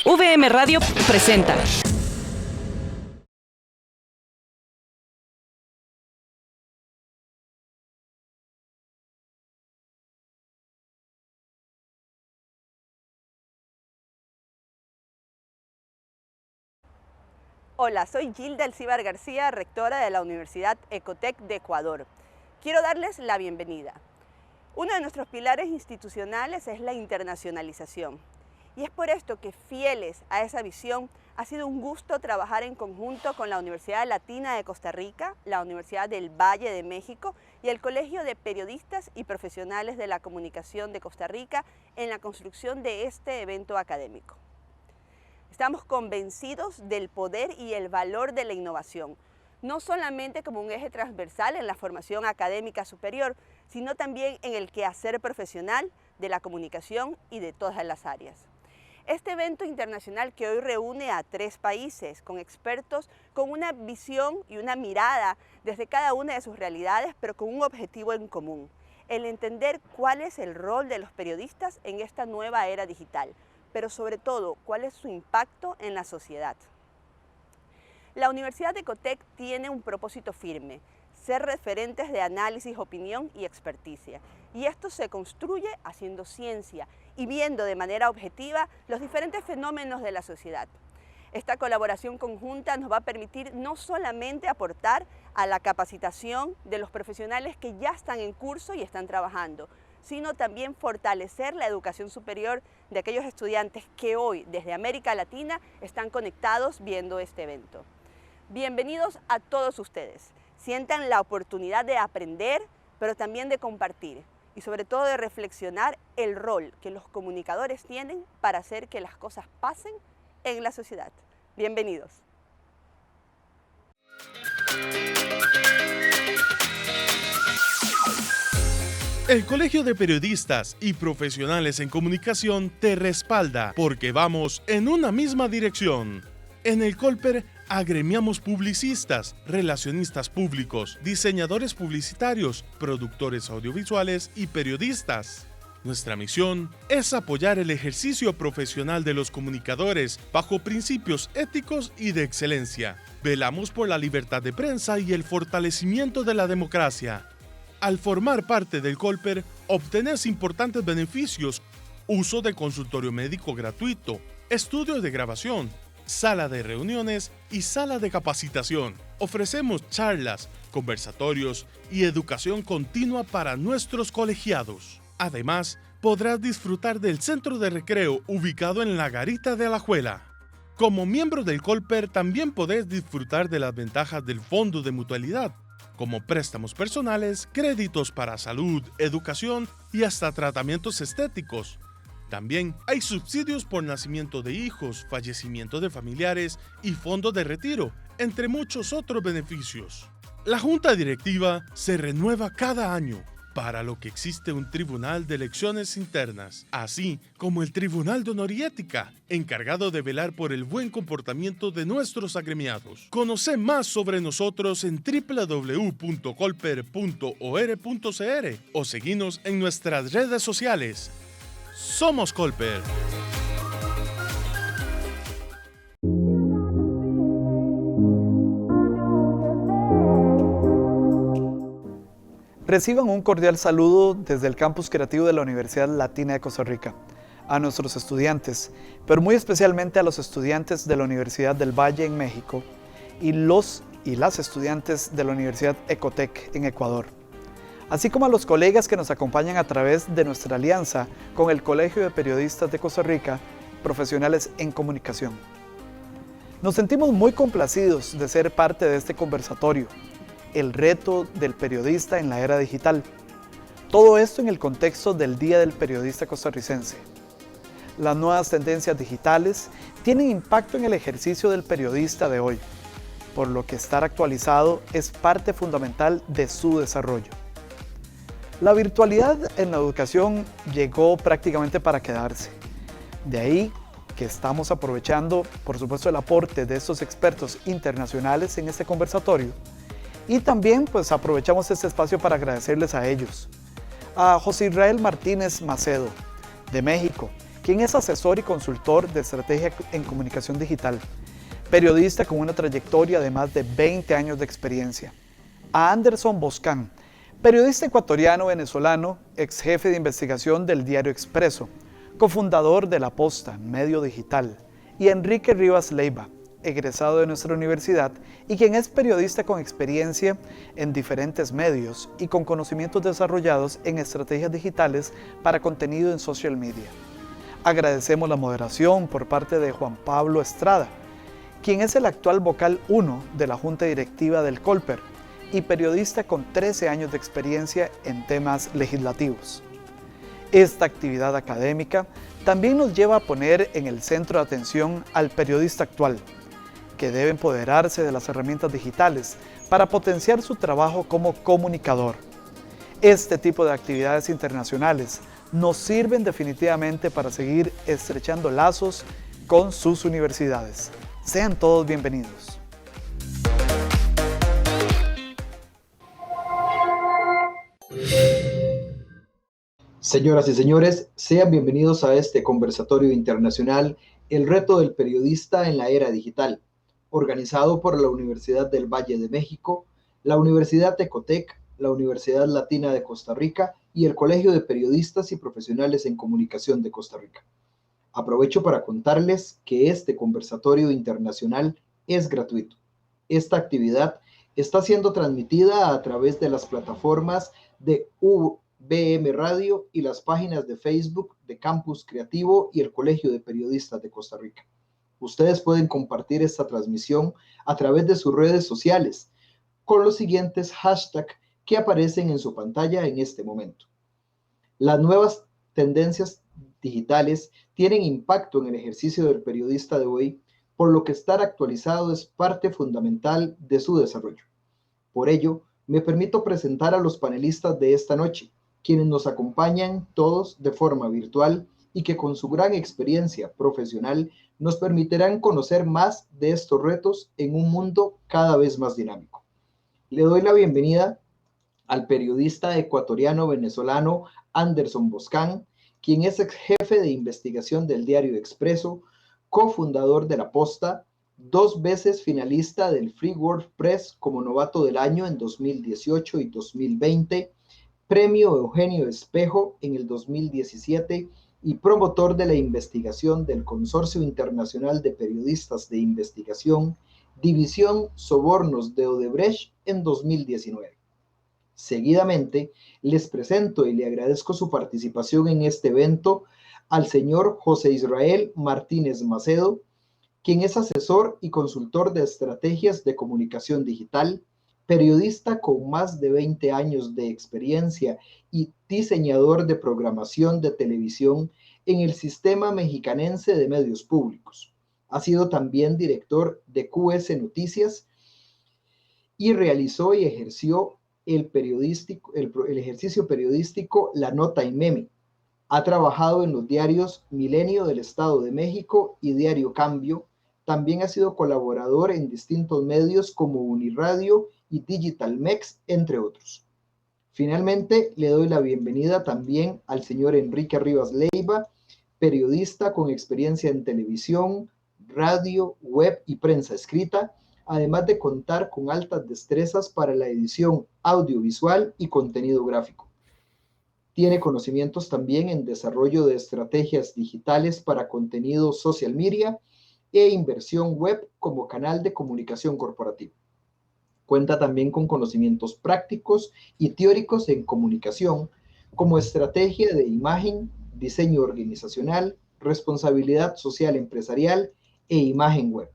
VM Radio presenta. Hola, soy Gilda Elcíbar García, rectora de la Universidad Ecotec de Ecuador. Quiero darles la bienvenida. Uno de nuestros pilares institucionales es la internacionalización. Y es por esto que, fieles a esa visión, ha sido un gusto trabajar en conjunto con la Universidad Latina de Costa Rica, la Universidad del Valle de México y el Colegio de Periodistas y Profesionales de la Comunicación de Costa Rica en la construcción de este evento académico. Estamos convencidos del poder y el valor de la innovación, no solamente como un eje transversal en la formación académica superior, sino también en el quehacer profesional de la comunicación y de todas las áreas. Este evento internacional que hoy reúne a 3 países con expertos con una visión y una mirada desde cada una de sus realidades, pero con un objetivo en común: el entender cuál es el rol de los periodistas en esta nueva era digital, pero sobre todo, cuál es su impacto en la sociedad. La Universidad de Ecotec tiene un propósito firme: ser referentes de análisis, opinión y experticia. Y esto se construye haciendo ciencia y viendo de manera objetiva los diferentes fenómenos de la sociedad. Esta colaboración conjunta nos va a permitir no solamente aportar a la capacitación de los profesionales que ya están en curso y están trabajando, sino también fortalecer la educación superior de aquellos estudiantes que hoy, desde América Latina, están conectados viendo este evento. Bienvenidos a todos ustedes. Sientan la oportunidad de aprender, pero también de compartir y sobre todo de reflexionar el rol que los comunicadores tienen para hacer que las cosas pasen en la sociedad. Bienvenidos. El Colegio de Periodistas y Profesionales en Comunicación te respalda porque vamos en una misma dirección. En el Colper agremiamos publicistas, relacionistas públicos, diseñadores publicitarios, productores audiovisuales y periodistas. Nuestra misión es apoyar el ejercicio profesional de los comunicadores bajo principios éticos y de excelencia. Velamos por la libertad de prensa y el fortalecimiento de la democracia. Al formar parte del Colper, obtenés importantes beneficios: uso de consultorio médico gratuito, estudios de grabación, sala de reuniones y sala de capacitación. Ofrecemos charlas, conversatorios y educación continua para nuestros colegiados. Además, podrás disfrutar del centro de recreo ubicado en la Garita de Alajuela. Como miembro del Colper, también podés disfrutar de las ventajas del Fondo de Mutualidad, como préstamos personales, créditos para salud, educación y hasta tratamientos estéticos. También hay subsidios por nacimiento de hijos, fallecimiento de familiares y fondo de retiro, entre muchos otros beneficios. La Junta Directiva se renueva cada año, para lo que existe un Tribunal de Elecciones Internas, así como el Tribunal de Honor y Ética, encargado de velar por el buen comportamiento de nuestros agremiados. Conoce más sobre nosotros en www.colper.or.cr o seguinos en nuestras redes sociales. Somos Colper. Reciban un cordial saludo desde el Campus Creativo de la Universidad Latina de Costa Rica, a nuestros estudiantes, pero muy especialmente a los estudiantes de la Universidad del Valle en México y los y las estudiantes de la Universidad Ecotec en Ecuador, así como a los colegas que nos acompañan a través de nuestra alianza con el Colegio de Periodistas de Costa Rica, Profesionales en Comunicación. Nos sentimos muy complacidos de ser parte de este conversatorio, el reto del periodista en la era digital. Todo esto en el contexto del Día del Periodista Costarricense. Las nuevas tendencias digitales tienen impacto en el ejercicio del periodista de hoy, por lo que estar actualizado es parte fundamental de su desarrollo. La virtualidad en la educación llegó prácticamente para quedarse. De ahí que estamos aprovechando, por supuesto, el aporte de estos expertos internacionales en este conversatorio. Y también pues aprovechamos este espacio para agradecerles a ellos. A José Israel Martínez Macedo, de México, quien es asesor y consultor de estrategia en comunicación digital, periodista con una trayectoria de más de 20 años de experiencia. A Anderson Boscan, periodista ecuatoriano-venezolano, ex jefe de investigación del Diario Expreso, cofundador de La Posta, medio digital, y Enrique Rivas Leiva, egresado de nuestra universidad y quien es periodista con experiencia en diferentes medios y con conocimientos desarrollados en estrategias digitales para contenido en social media. Agradecemos la moderación por parte de Juan Pablo Estrada, quien es el actual vocal 1 de la Junta Directiva del Colper y periodista con 13 años de experiencia en temas legislativos. Esta actividad académica también nos lleva a poner en el centro de atención al periodista actual, que debe empoderarse de las herramientas digitales para potenciar su trabajo como comunicador. Este tipo de actividades internacionales nos sirven definitivamente para seguir estrechando lazos con sus universidades. Sean todos bienvenidos. Señoras y señores, sean bienvenidos a este conversatorio internacional, El reto del periodista en la era digital, organizado por la Universidad del Valle de México, la Universidad Ecotec, la Universidad Latina de Costa Rica y el Colegio de Periodistas y Profesionales en Comunicación de Costa Rica. Aprovecho para contarles que este conversatorio internacional es gratuito. Esta actividad está siendo transmitida a través de las plataformas de UVM Radio y las páginas de Facebook de Campus Creativo y el Colegio de Periodistas de Costa Rica. Ustedes pueden compartir esta transmisión a través de sus redes sociales con los siguientes hashtags que aparecen en su pantalla en este momento. Las nuevas tendencias digitales tienen impacto en el ejercicio del periodista de hoy, por lo que estar actualizado es parte fundamental de su desarrollo. Por ello, me permito presentar a los panelistas de esta noche, quienes nos acompañan todos de forma virtual y que con su gran experiencia profesional nos permitirán conocer más de estos retos en un mundo cada vez más dinámico. Le doy la bienvenida al periodista ecuatoriano-venezolano Anderson Boscan, quien es ex jefe de investigación del Diario Expreso, cofundador de La Posta, 2 veces finalista del Free World Press como novato del año en 2018 y 2020, Premio Eugenio Espejo en el 2017 y promotor de la investigación del Consorcio Internacional de Periodistas de Investigación, División Sobornos de Odebrecht en 2019. Seguidamente, les presento y le agradezco su participación en este evento al señor José Israel Martínez Macedo, quien es asesor y consultor de estrategias de comunicación digital, periodista con más de 20 años de experiencia y diseñador de programación de televisión en el Sistema Mexicanense de Medios Públicos. Ha sido también director de QS Noticias y realizó y ejerció el ejercicio periodístico La Nota y Meme. Ha trabajado en los diarios Milenio del Estado de México y Diario Cambio. También ha sido colaborador en distintos medios como Uniradio y Digital Mex, entre otros. Finalmente, le doy la bienvenida también al señor Enrique Rivas Leiva, periodista con experiencia en televisión, radio, web y prensa escrita, además de contar con altas destrezas para la edición audiovisual y contenido gráfico. Tiene conocimientos también en desarrollo de estrategias digitales para contenido social media e inversión web como canal de comunicación corporativa. Cuenta también con conocimientos prácticos y teóricos en comunicación, como estrategia de imagen, diseño organizacional, responsabilidad social empresarial e imagen web.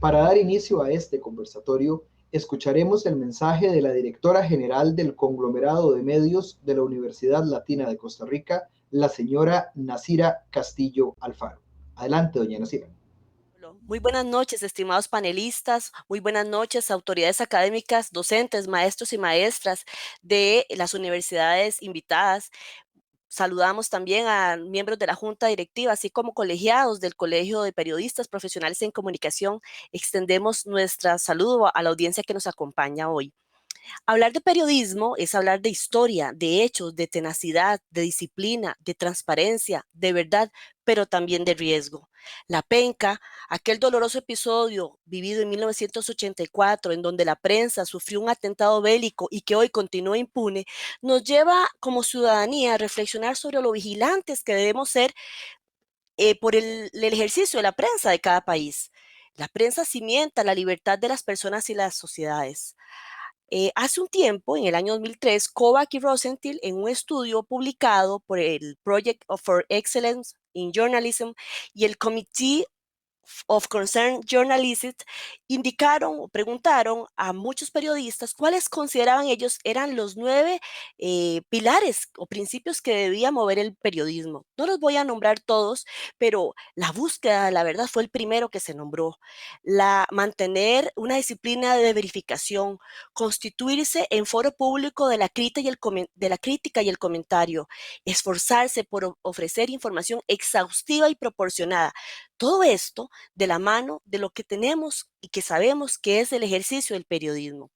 Para dar inicio a este conversatorio, escucharemos el mensaje de la directora general del conglomerado de medios de la Universidad Latina de Costa Rica, la señora Nasira Castillo Alfaro. Adelante, doña Nasira. Muy buenas noches, estimados panelistas, muy buenas noches, autoridades académicas, docentes, maestros y maestras de las universidades invitadas. Saludamos también a miembros de la Junta Directiva, así como colegiados del Colegio de Periodistas Profesionales en Comunicación. Extendemos nuestro saludo a la audiencia que nos acompaña hoy. Hablar de periodismo es hablar de historia, de hechos, de tenacidad, de disciplina, de transparencia, de verdad, pero también de riesgo. La penca, aquel doloroso episodio vivido en 1984 en donde la prensa sufrió un atentado bélico y que hoy continúa impune, nos lleva como ciudadanía a reflexionar sobre lo vigilantes que debemos ser por el ejercicio de la prensa de cada país. La prensa cimienta la libertad de las personas y las sociedades. Hace un tiempo, en el año 2003, Kovac y Rosenthal, en un estudio publicado por el for Excellence in Journalism y el Committee of Concerned Journalists, indicaron o preguntaron a muchos periodistas cuáles consideraban ellos eran los 9 pilares o principios que debía mover el periodismo. No los voy a nombrar todos, pero la búsqueda de la verdad fue el primero que se nombró. Mantener una disciplina de verificación, constituirse en foro público de la crítica y el comentario, esforzarse por ofrecer información exhaustiva y proporcionada. Todo esto de la mano de lo que tenemos y que sabemos que es el ejercicio del periodismo.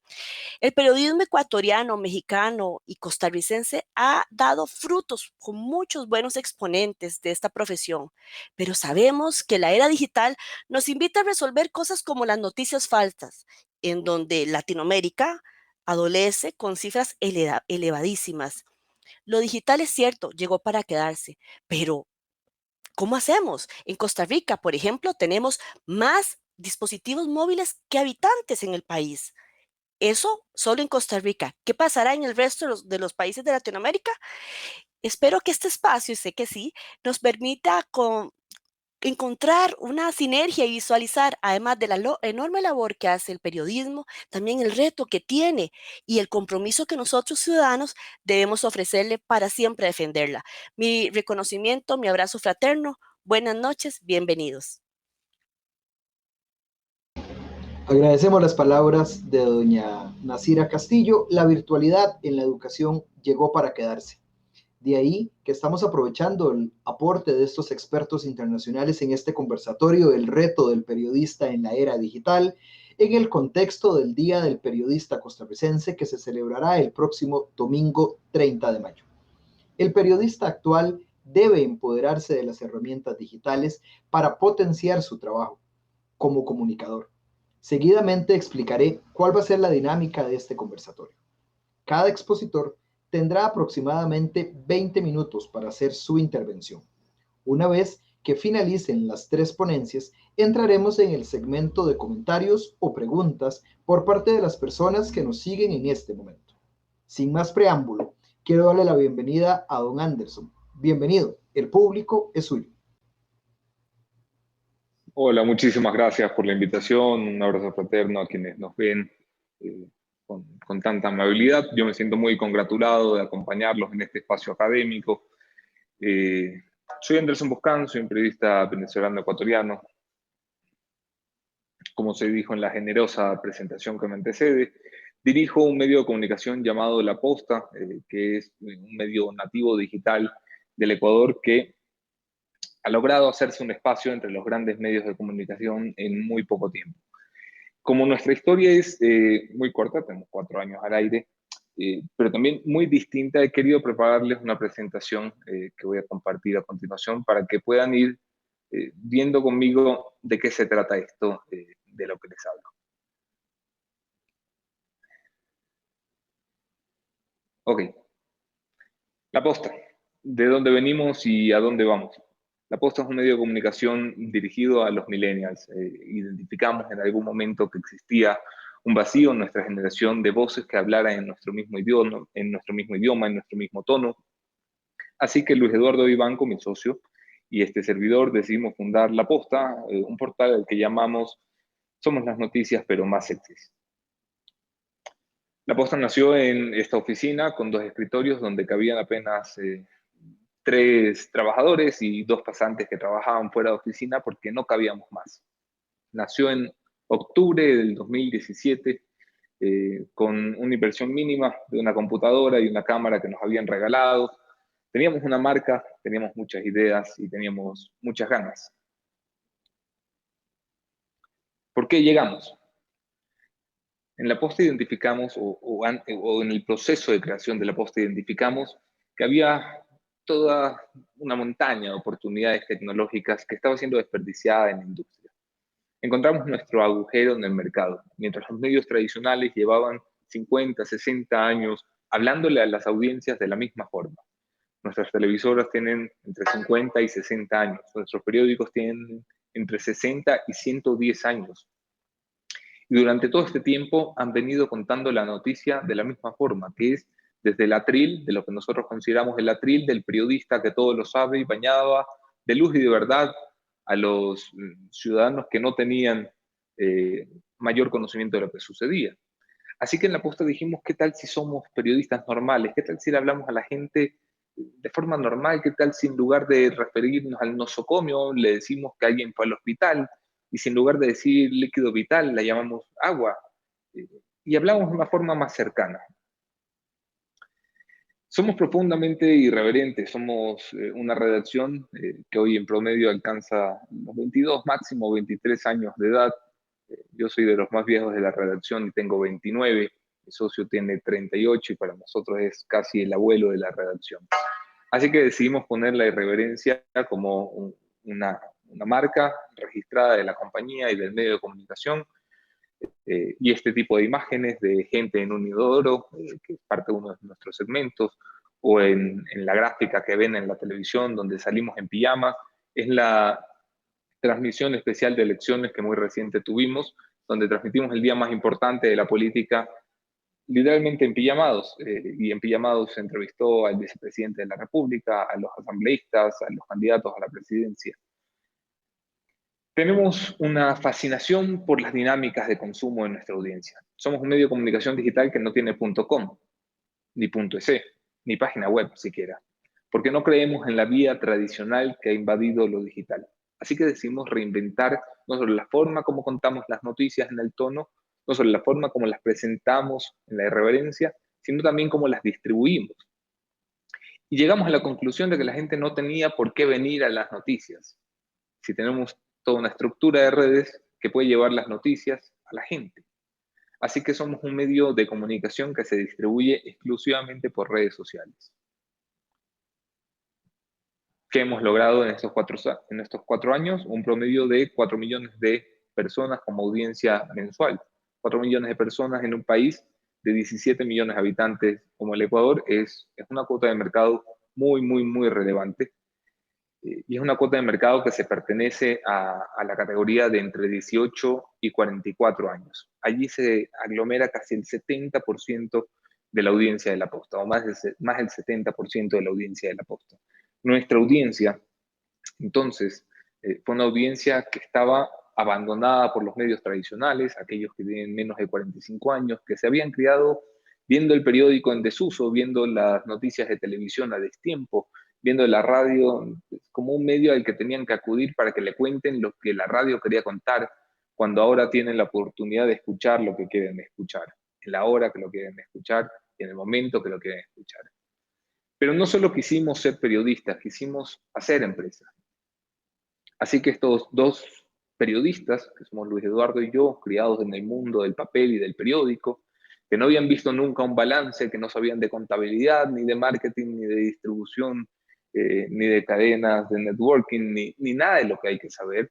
El periodismo ecuatoriano, mexicano y costarricense ha dado frutos con muchos buenos exponentes de esta profesión, pero sabemos que la era digital nos invita a resolver cosas como las noticias falsas, en donde Latinoamérica adolece con cifras elevadísimas. Lo digital es cierto, llegó para quedarse, pero ¿cómo hacemos? En Costa Rica, por ejemplo, tenemos más dispositivos móviles que habitantes en el país. Eso solo en Costa Rica. ¿Qué pasará en el resto de los países de Latinoamérica? Espero que este espacio, y sé que sí, nos permita encontrar una sinergia y visualizar, además de la enorme labor que hace el periodismo, también el reto que tiene y el compromiso que nosotros ciudadanos debemos ofrecerle para siempre defenderla. Mi reconocimiento, mi abrazo fraterno. Buenas noches, bienvenidos. Agradecemos las palabras de doña Nasira Castillo. La virtualidad en la educación llegó para quedarse. De ahí que estamos aprovechando el aporte de estos expertos internacionales en este conversatorio, el reto del periodista en la era digital, en el contexto del Día del Periodista Costarricense que se celebrará el próximo domingo 30 de mayo. El periodista actual debe empoderarse de las herramientas digitales para potenciar su trabajo como comunicador. Seguidamente explicaré cuál va a ser la dinámica de este conversatorio. Cada expositor tendrá aproximadamente 20 minutos para hacer su intervención. Una vez que finalicen las 3 ponencias, entraremos en el segmento de comentarios o preguntas por parte de las personas que nos siguen en este momento. Sin más preámbulo, quiero darle la bienvenida a don Anderson. Bienvenido, el público es suyo. Hola, muchísimas gracias por la invitación. Un abrazo fraterno a quienes nos ven con tanta amabilidad. Yo me siento muy congratulado de acompañarlos en este espacio académico. Soy Anderson Boscan, soy un periodista venezolano-ecuatoriano. Como se dijo en la generosa presentación que me antecede, dirijo un medio de comunicación llamado La Posta, que es un medio nativo digital del Ecuador que ha logrado hacerse un espacio entre los grandes medios de comunicación en muy poco tiempo. Como nuestra historia es muy corta, tenemos 4 años al aire, pero también muy distinta, he querido prepararles una presentación que voy a compartir a continuación para que puedan ir viendo conmigo de qué se trata esto de lo que les hablo. Ok. La Posta. ¿De dónde venimos y a dónde vamos? La Posta es un medio de comunicación dirigido a los millennials. Identificamos en algún momento que existía un vacío en nuestra generación de voces que hablaran en nuestro mismo idioma, en nuestro mismo tono. Así que Luis Eduardo Vivanco, mi socio, y este servidor decidimos fundar La Posta, un portal al que llamamos Somos las Noticias, pero más sexys. La Posta nació en esta oficina con 2 escritorios donde cabían apenas 3 trabajadores y 2 pasantes que trabajaban fuera de oficina porque no cabíamos más. Nació en octubre del 2017 con una inversión mínima de una computadora y una cámara que nos habían regalado. Teníamos una marca, teníamos muchas ideas y teníamos muchas ganas. ¿Por qué llegamos? En la Posta identificamos, o en el proceso de creación de la Posta identificamos que había toda una montaña de oportunidades tecnológicas que estaba siendo desperdiciada en la industria. Encontramos nuestro agujero en el mercado. Mientras los medios tradicionales llevaban 50, 60 años hablándole a las audiencias de la misma forma. Nuestras televisoras tienen entre 50 y 60 años. Nuestros periódicos tienen entre 60 y 110 años. Y durante todo este tiempo han venido contando la noticia de la misma forma, que es desde el atril, de lo que nosotros consideramos el atril del periodista que todo lo sabe y bañaba de luz y de verdad a los ciudadanos que no tenían mayor conocimiento de lo que sucedía. Así que en la Posta dijimos, ¿qué tal si somos periodistas normales? ¿Qué tal si le hablamos a la gente de forma normal? ¿Qué tal si en lugar de referirnos al nosocomio le decimos que alguien fue al hospital? Y si en lugar de decir líquido vital la llamamos agua? Y hablamos de una forma más cercana. Somos profundamente irreverentes, somos una redacción que hoy en promedio alcanza los 22, máximo 23 años de edad. Yo soy de los más viejos de la redacción y tengo 29, mi socio tiene 38 y para nosotros es casi el abuelo de la redacción. Así que decidimos poner la irreverencia como una marca registrada de la compañía y del medio de comunicación. Y este tipo de imágenes de gente en un inodoro, que es parte de uno de nuestros segmentos, o en la gráfica que ven en la televisión donde salimos en pijama, es la transmisión especial de elecciones que muy reciente tuvimos, donde transmitimos el día más importante de la política, literalmente en pijamados, y en pijamados se entrevistó al vicepresidente de la República, a los asambleístas, a los candidatos a la presidencia. Tenemos una fascinación por las dinámicas de consumo de nuestra audiencia. Somos un medio de comunicación digital que no tiene .com, ni .es, ni página web siquiera, porque no creemos en la vía tradicional que ha invadido lo digital. Así que decidimos reinventar no solo la forma como contamos las noticias en el tono, no solo la forma como las presentamos en la irreverencia, sino también cómo las distribuimos. Y llegamos a la conclusión de que la gente no tenía por qué venir a las noticias. Si tenemos toda una estructura de redes que puede llevar las noticias a la gente. Así que somos un medio de comunicación que se distribuye exclusivamente por redes sociales. ¿Qué hemos logrado en estos 4 años? Un promedio de 4 millones de personas como audiencia mensual. 4 millones de personas en un país de 17 millones de habitantes como el Ecuador es una cuota de mercado muy, muy, muy relevante. Y es una cuota de mercado que se pertenece a la categoría de entre 18 y 44 años. Allí se aglomera casi el 70% de la audiencia de la Posta, o más del 70% de la audiencia de la Posta. Nuestra audiencia, entonces, fue una audiencia que estaba abandonada por los medios tradicionales, aquellos que tienen menos de 45 años, que se habían criado viendo el periódico en desuso, viendo las noticias de televisión a destiempo, viendo la radio como un medio al que tenían que acudir para que le cuenten lo que la radio quería contar, cuando ahora tienen la oportunidad de escuchar lo que quieren escuchar, en la hora que lo quieren escuchar y en el momento que lo quieren escuchar. Pero no solo quisimos ser periodistas, quisimos hacer empresa. Así que estos dos periodistas, que somos Luis Eduardo y yo, criados en el mundo del papel y del periódico, que no habían visto nunca un balance, que no sabían de contabilidad, ni de marketing, ni de distribución, ni de cadenas de networking, ni nada de lo que hay que saber,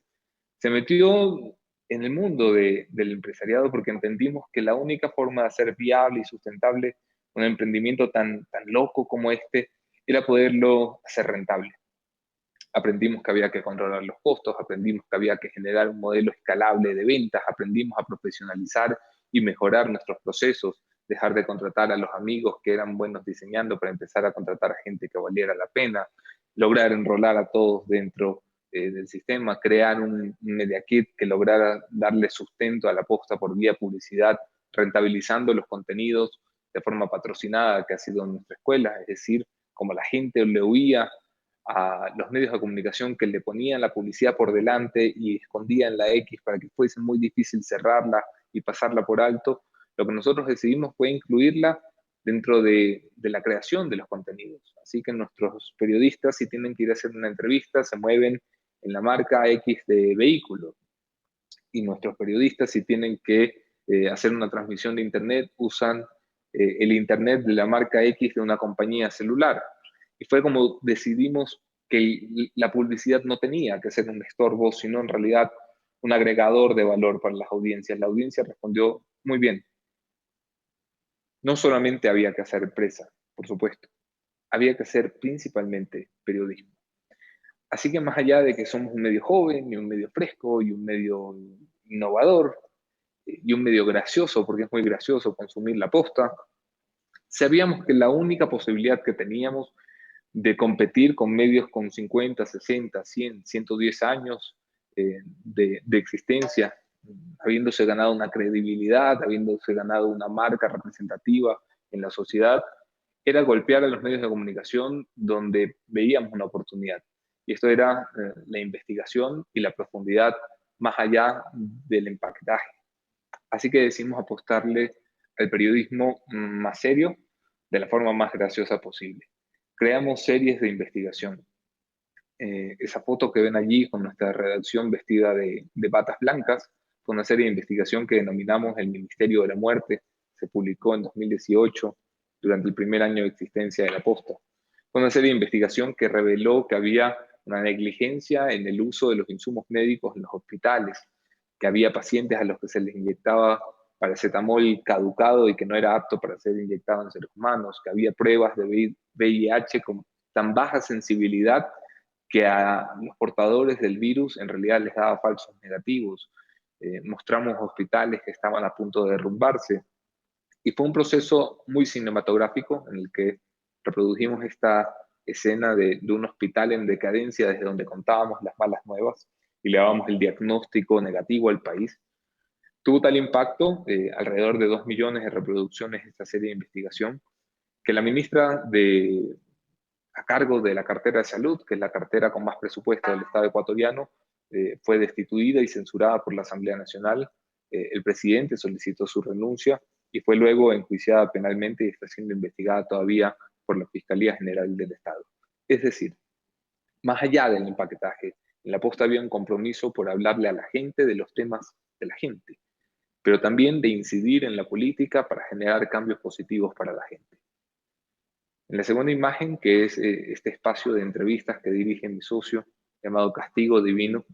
se metió en el mundo del empresariado porque entendimos que la única forma de hacer viable y sustentable un emprendimiento tan loco como este era poderlo hacer rentable. Aprendimos que había que controlar los costos, aprendimos que había que generar un modelo escalable de ventas, aprendimos a profesionalizar y mejorar nuestros procesos, dejar de contratar a los amigos que eran buenos diseñando para empezar a contratar a gente que valiera la pena, lograr enrolar a todos dentro del sistema, crear un media kit que lograra darle sustento a la Posta por vía publicidad, rentabilizando los contenidos de forma patrocinada que ha sido en nuestra escuela, es decir, como la gente le oía a los medios de comunicación que le ponían la publicidad por delante y escondían la X para que fuese muy difícil cerrarla y pasarla por alto, lo que nosotros decidimos fue incluirla dentro de la creación de los contenidos. Así que nuestros periodistas, si tienen que ir a hacer una entrevista, se mueven en la marca X de vehículo. Y nuestros periodistas, si tienen que hacer una transmisión de Internet, usan el Internet de la marca X de una compañía celular. Y fue como decidimos que la publicidad no tenía que ser un estorbo, sino en realidad un agregador de valor para las audiencias. La audiencia respondió muy bien. No solamente había que hacer empresa, por supuesto, había que hacer principalmente periodismo. Así que más allá de que somos un medio joven y un medio fresco y un medio innovador y un medio gracioso, porque es muy gracioso consumir la posta, sabíamos que la única posibilidad que teníamos de competir con medios con 50, 60, 100, 110 años de existencia, habiéndose ganado una credibilidad, habiéndose ganado una marca representativa en la sociedad, era golpear a los medios de comunicación donde veíamos una oportunidad. Y esto era la investigación y la profundidad más allá del empaquetaje. Así que decidimos apostarle al periodismo más serio, de la forma más graciosa posible. Creamos series de investigación. Esa foto que ven allí con nuestra redacción vestida de batas blancas fue una serie de investigación que denominamos El Ministerio de la Muerte. Se publicó en 2018, durante el primer año de existencia de La Posta. Fue una serie de investigación que reveló que había una negligencia en el uso de los insumos médicos en los hospitales, que había pacientes a los que se les inyectaba paracetamol caducado y que no era apto para ser inyectado en seres humanos, que había pruebas de VIH con tan baja sensibilidad que a los portadores del virus en realidad les daba falsos negativos. Mostramos hospitales que estaban a punto de derrumbarse. Y fue un proceso muy cinematográfico en el que reprodujimos esta escena de un hospital en decadencia desde donde contábamos las malas nuevas y le dábamos el diagnóstico negativo al país. Tuvo tal impacto, alrededor de 2 millones de reproducciones esta serie de investigación, que la ministra a cargo de la cartera de salud, que es la cartera con más presupuesto del Estado ecuatoriano, fue destituida y censurada por la Asamblea Nacional. El presidente solicitó su renuncia y fue luego enjuiciada penalmente y está siendo investigada todavía por la Fiscalía General del Estado. Es decir, más allá del empaquetaje, en La Posta había un compromiso por hablarle a la gente de los temas de la gente, pero también de incidir en la política para generar cambios positivos para la gente. En la segunda imagen, que es este espacio de entrevistas que dirige mi socio, llamado Castigo Divino,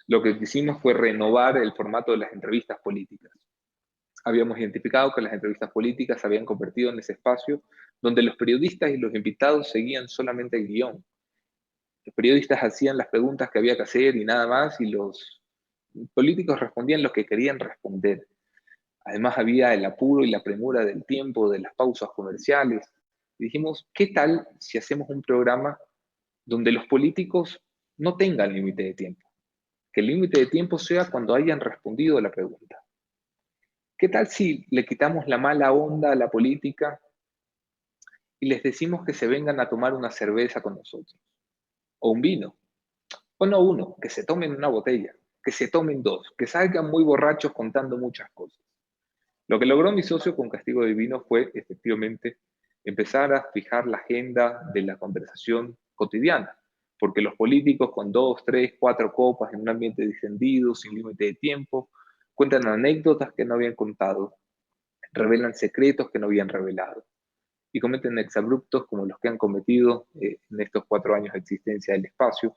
lo que hicimos fue renovar el formato de las entrevistas políticas. Habíamos identificado que las entrevistas políticas se habían convertido en ese espacio donde los periodistas y los invitados seguían solamente el guión. Los periodistas hacían las preguntas que había que hacer y nada más, y los políticos respondían lo que querían responder. Además había el apuro y la premura del tiempo, de las pausas comerciales. Y dijimos, ¿qué tal si hacemos un programa donde los políticos no tengan límite de tiempo? Que el límite de tiempo sea cuando hayan respondido a la pregunta. ¿Qué tal si le quitamos la mala onda a la política y les decimos que se vengan a tomar una cerveza con nosotros? O un vino. O no uno, que se tomen una botella, que se tomen dos, que salgan muy borrachos contando muchas cosas. Lo que logró mi socio con Castigo Divino fue, efectivamente, empezar a fijar la agenda de la conversación cotidiana, porque los políticos con 2, 3, 4 copas en un ambiente distendido, sin límite de tiempo, cuentan anécdotas que no habían contado, revelan secretos que no habían revelado y cometen exabruptos como los que han cometido en estos 4 años de existencia del espacio,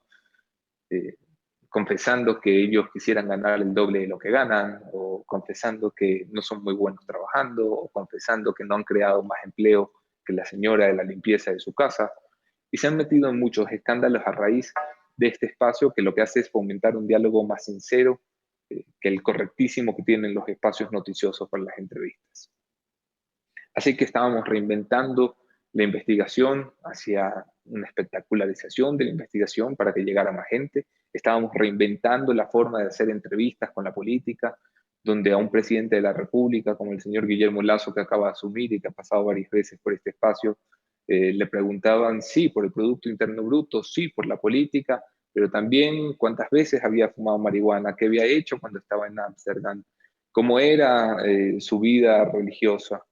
confesando que ellos quisieran ganar el doble de lo que ganan, o confesando que no son muy buenos trabajando, o confesando que no han creado más empleo que la señora de la limpieza de su casa, y se han metido en muchos escándalos a raíz de este espacio que lo que hace es fomentar un diálogo más sincero que el correctísimo que tienen los espacios noticiosos para las entrevistas. Así que estábamos reinventando la investigación hacia una espectacularización de la investigación para que llegara más gente. Estábamos reinventando la forma de hacer entrevistas con la política, donde a un presidente de la República, como el señor Guillermo Lasso, que acaba de asumir y que ha pasado varias veces por este espacio, le preguntaban sí por el Producto Interno Bruto, sí por la política, pero también cuántas veces había fumado marihuana, qué había hecho cuando estaba en Ámsterdam, cómo era su vida religiosa.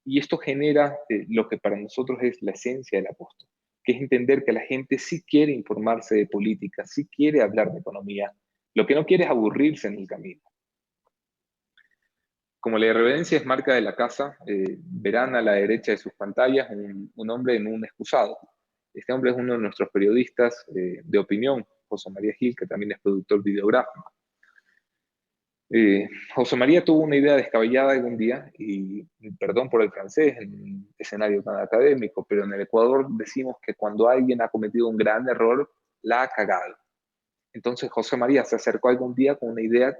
Y esto genera lo que para nosotros es la esencia del apóstol, que es entender que la gente sí quiere informarse de política, sí quiere hablar de economía, lo que no quiere es aburrirse en el camino. Como la irreverencia es marca de la casa, verán a la derecha de sus pantallas un hombre en un excusado. Este hombre es uno de nuestros periodistas de opinión, José María Gil, que también es productor videográfico. José María tuvo una idea descabellada algún día, y perdón por el francés, en un escenario tan académico, pero en el Ecuador decimos que cuando alguien ha cometido un gran error, la ha cagado. Entonces José María se acercó algún día con una idea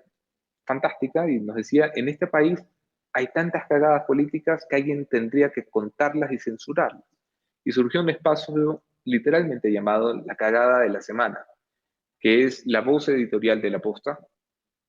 fantástica y nos decía, en este país hay tantas cagadas políticas que alguien tendría que contarlas y censurarlas. Y surgió un espacio literalmente llamado La Cagada de la Semana, que es la voz editorial de La Posta,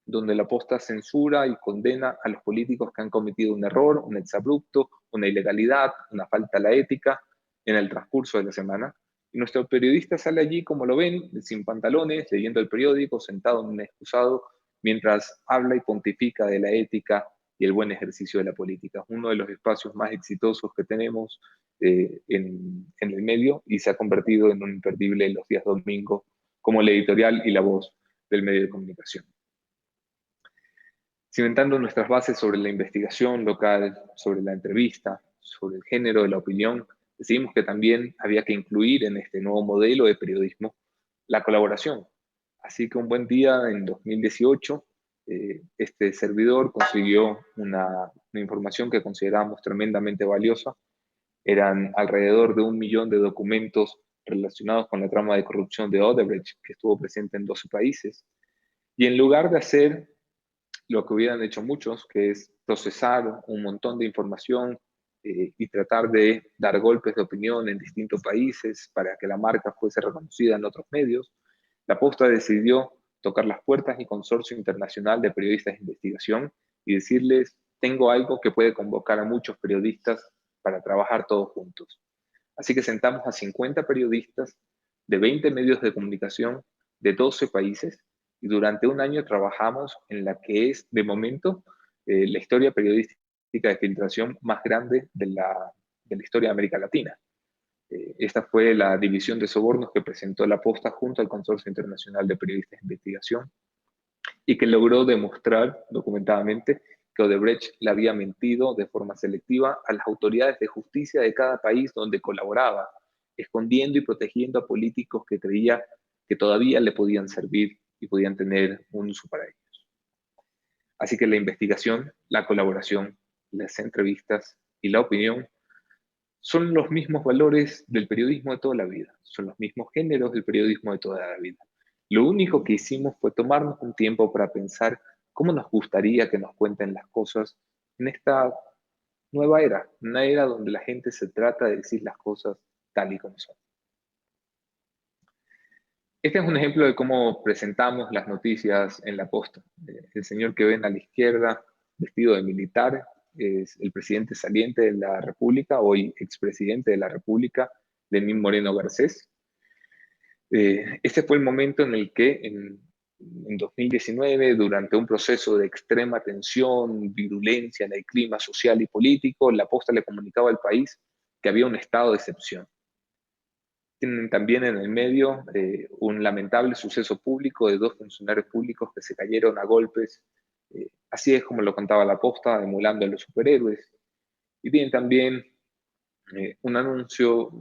donde La Posta censura y condena a los políticos que han cometido un error, un exabrupto, una ilegalidad, una falta a la ética en el transcurso de la semana. Y nuestro periodista sale allí, como lo ven, sin pantalones, leyendo el periódico, sentado en un excusado, mientras habla y pontifica de la ética y el buen ejercicio de la política. Es uno de los espacios más exitosos que tenemos en el medio, y se ha convertido en un imperdible los días domingos como la editorial y la voz del medio de comunicación. Cimentando nuestras bases sobre la investigación local, sobre la entrevista, sobre el género de la opinión, decidimos que también había que incluir en este nuevo modelo de periodismo la colaboración. Así que un buen día, en 2018, este servidor consiguió una información que consideramos tremendamente valiosa. Eran alrededor de 1 millón de documentos relacionados con la trama de corrupción de Odebrecht, que estuvo presente en 12 países. Y en lugar de hacer lo que hubieran hecho muchos, que es procesar un montón de información y tratar de dar golpes de opinión en distintos países para que la marca fuese reconocida en otros medios, La Posta decidió tocar las puertas del Consorcio Internacional de Periodistas de Investigación y decirles, tengo algo que puede convocar a muchos periodistas para trabajar todos juntos. Así que sentamos a 50 periodistas de 20 medios de comunicación de 12 países, y durante un año trabajamos en la que es, de momento, la historia periodística de filtración más grande de la historia de América Latina. Esta fue la división de sobornos que presentó La Posta junto al Consorcio Internacional de Periodistas de Investigación, y que logró demostrar documentadamente que Odebrecht le había mentido de forma selectiva a las autoridades de justicia de cada país donde colaboraba, escondiendo y protegiendo a políticos que creía que todavía le podían servir y podían tener un uso para ellos. Así que la investigación, la colaboración, las entrevistas y la opinión son los mismos valores del periodismo de toda la vida, son los mismos géneros del periodismo de toda la vida. Lo único que hicimos fue tomarnos un tiempo para pensar cómo nos gustaría que nos cuenten las cosas en esta nueva era, una era donde la gente se trata de decir las cosas tal y como son. Este es un ejemplo de cómo presentamos las noticias en La Posta. El señor que ven a la izquierda, vestido de militar, es el presidente saliente de la República, hoy expresidente de la República, Lenín Moreno Garcés. Este fue el momento en el que, en 2019, durante un proceso de extrema tensión, virulencia en el clima social y político, La Posta le comunicaba al país que había un estado de excepción. Tienen también en el medio un lamentable suceso público de 2 funcionarios públicos que se cayeron a golpes. Así es como lo contaba La Posta, emulando a los superhéroes. Y tienen también un anuncio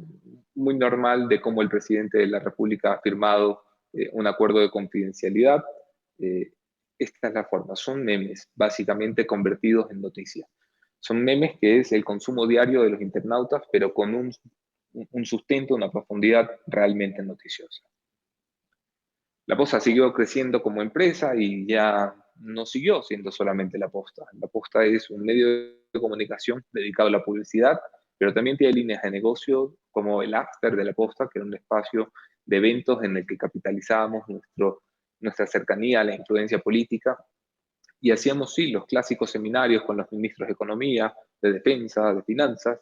muy normal de cómo el presidente de la República ha firmado un acuerdo de confidencialidad. Esta es la forma, son memes básicamente convertidos en noticias. Son memes que es el consumo diario de los internautas, pero con un sustento, una profundidad realmente noticiosa. La Posta siguió creciendo como empresa y ya no siguió siendo solamente La Posta. La Posta es un medio de comunicación dedicado a la publicidad, pero también tiene líneas de negocio como el After de La Posta, que era un espacio de eventos en el que capitalizábamos nuestra cercanía a la influencia política, y hacíamos, sí, los clásicos seminarios con los ministros de Economía, de Defensa, de Finanzas,